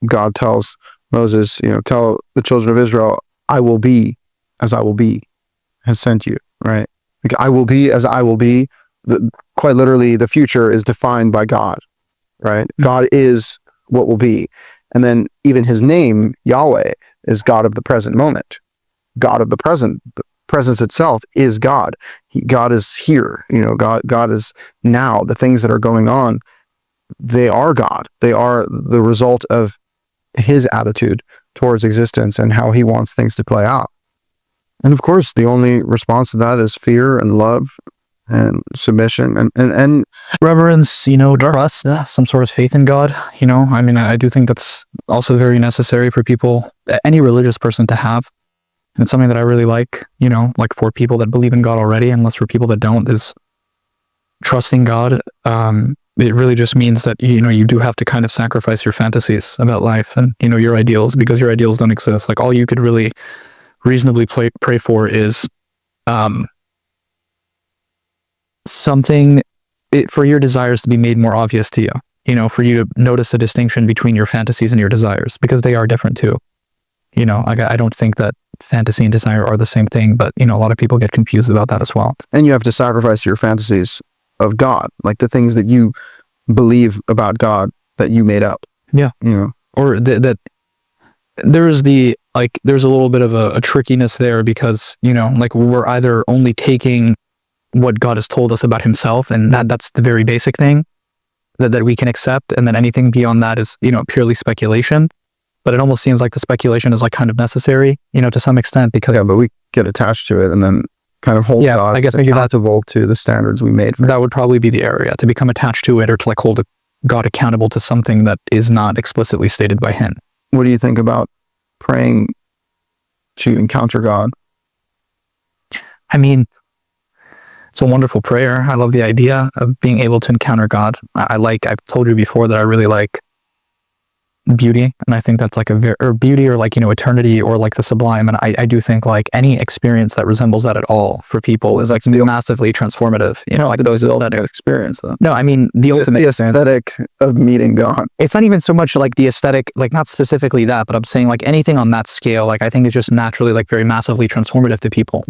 God tells Moses, tell the children of Israel, I will be as I will be has sent you, right? Like, I will be as I will be. Quite literally, the future is defined by God, right? Mm-hmm. God is what will be. And then even his name, Yahweh, is God of the present moment. God of the present. The presence itself is God. God is here. God is now. The things that are going on, they are God. They are the result of his attitude towards existence and how he wants things to play out. And of course, the only response to that is fear and love and submission and reverence, trust, some sort of faith in God. I mean, I do think that's also very necessary for people, any religious person to have. And it's something that I really like, like for people that believe in God already, and less for people that don't, is trusting God. It really just means that, you do have to kind of sacrifice your fantasies about life and, your ideals, because your ideals don't exist. Like, all you could really reasonably pray for is, something for your desires to be made more obvious to you. for you to notice the distinction between your fantasies and your desires, because they are different too. I don't think that fantasy and desire are the same thing, but a lot of people get confused about that as well. And you have to sacrifice your fantasies of God, like the things that you believe about God that you made up. Yeah. Or that there's there's a little bit of a trickiness there, because, we're either only taking what God has told us about himself, and that's the very basic thing that we can accept. And then anything beyond that is, purely speculation. But it almost seems like the speculation is kind of necessary, to some extent, because but we get attached to it and then kind of hold God I guess maybe accountable to the standards we made. That would probably be the area, to become attached to it, or to hold God accountable to something that is not explicitly stated by him. What do you think about praying to encounter God? I mean, it's a wonderful prayer. I love the idea of being able to encounter God. I've told you before that I really like beauty, and I think that's beauty, or eternity, or the sublime. And I do think any experience that resembles that at all for people is massively transformative. Those are that experience, though. No, I mean the ultimate, the aesthetic of meeting God. It's not even so much the aesthetic, not specifically that, but I'm saying anything on that scale. I think it's just naturally very massively transformative to people.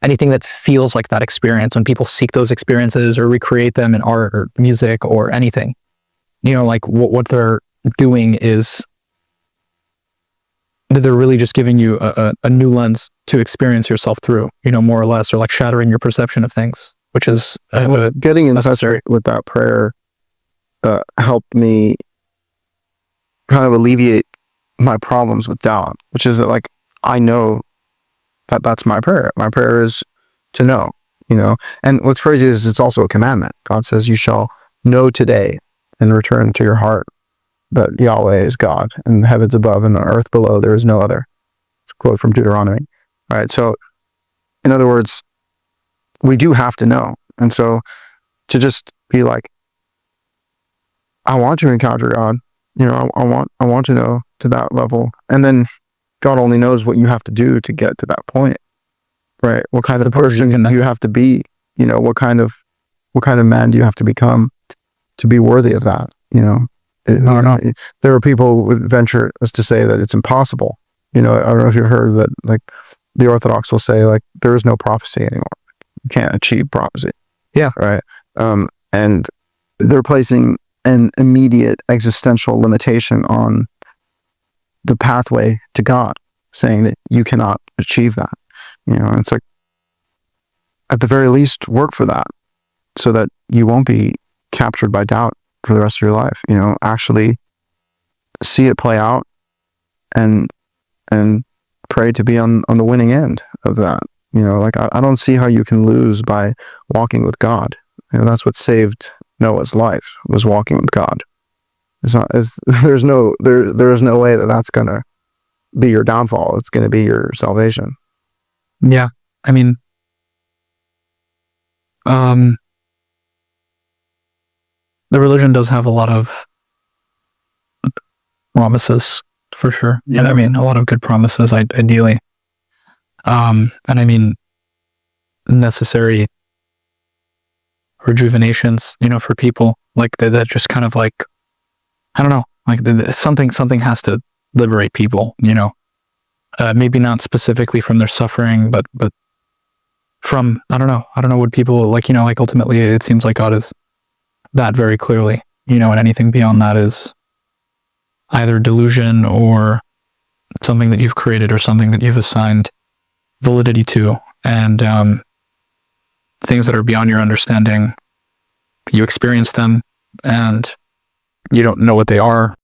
Anything that feels like that experience, when people seek those experiences or recreate them in art or music or anything, what they're doing is that they're really just giving you a new lens to experience yourself through, more or less, or shattering your perception of things, which is getting in touch with that prayer helped me kind of alleviate my problems with doubt, which is that I know that that's my prayer. My prayer is to know, and what's crazy is it's also a commandment. God says, you shall know today and return to your heart that Yahweh is God, and the heavens above and the earth below, there is no other. It's a quote from Deuteronomy. All right. So in other words, we do have to know. And so to just be I want to encounter God, I want to know to that level. And then God only knows what you have to do to get to that point, right? What kind of person do you have to be? What kind of man do you have to become to be worthy of that? There are people who would venture as to say that it's impossible. I don't know if you've heard that, the Orthodox will say, there is no prophecy anymore. You can't achieve prophecy. Yeah. Right. And they're placing an immediate existential limitation on the pathway to God, saying that you cannot achieve that. It's at the very least, work for that so that you won't be captured by doubt for the rest of your life. Actually see it play out and pray to be on the winning end of that. I don't see how you can lose by walking with God. That's what saved Noah's life, was walking with God. There's no way that that's gonna be your downfall. It's gonna be your salvation. Yeah. I mean, the religion does have a lot of promises, for sure. Yeah. And I mean, a lot of good promises, ideally. And I mean, necessary rejuvenations, for people that just kind of I don't know, something has to liberate people, maybe not specifically from their suffering, but from, I don't know what people ultimately it seems like God is that very clearly, and anything beyond that is either delusion or something that you've created or something that you've assigned validity to, and things that are beyond your understanding. You experience them and you don't know what they are,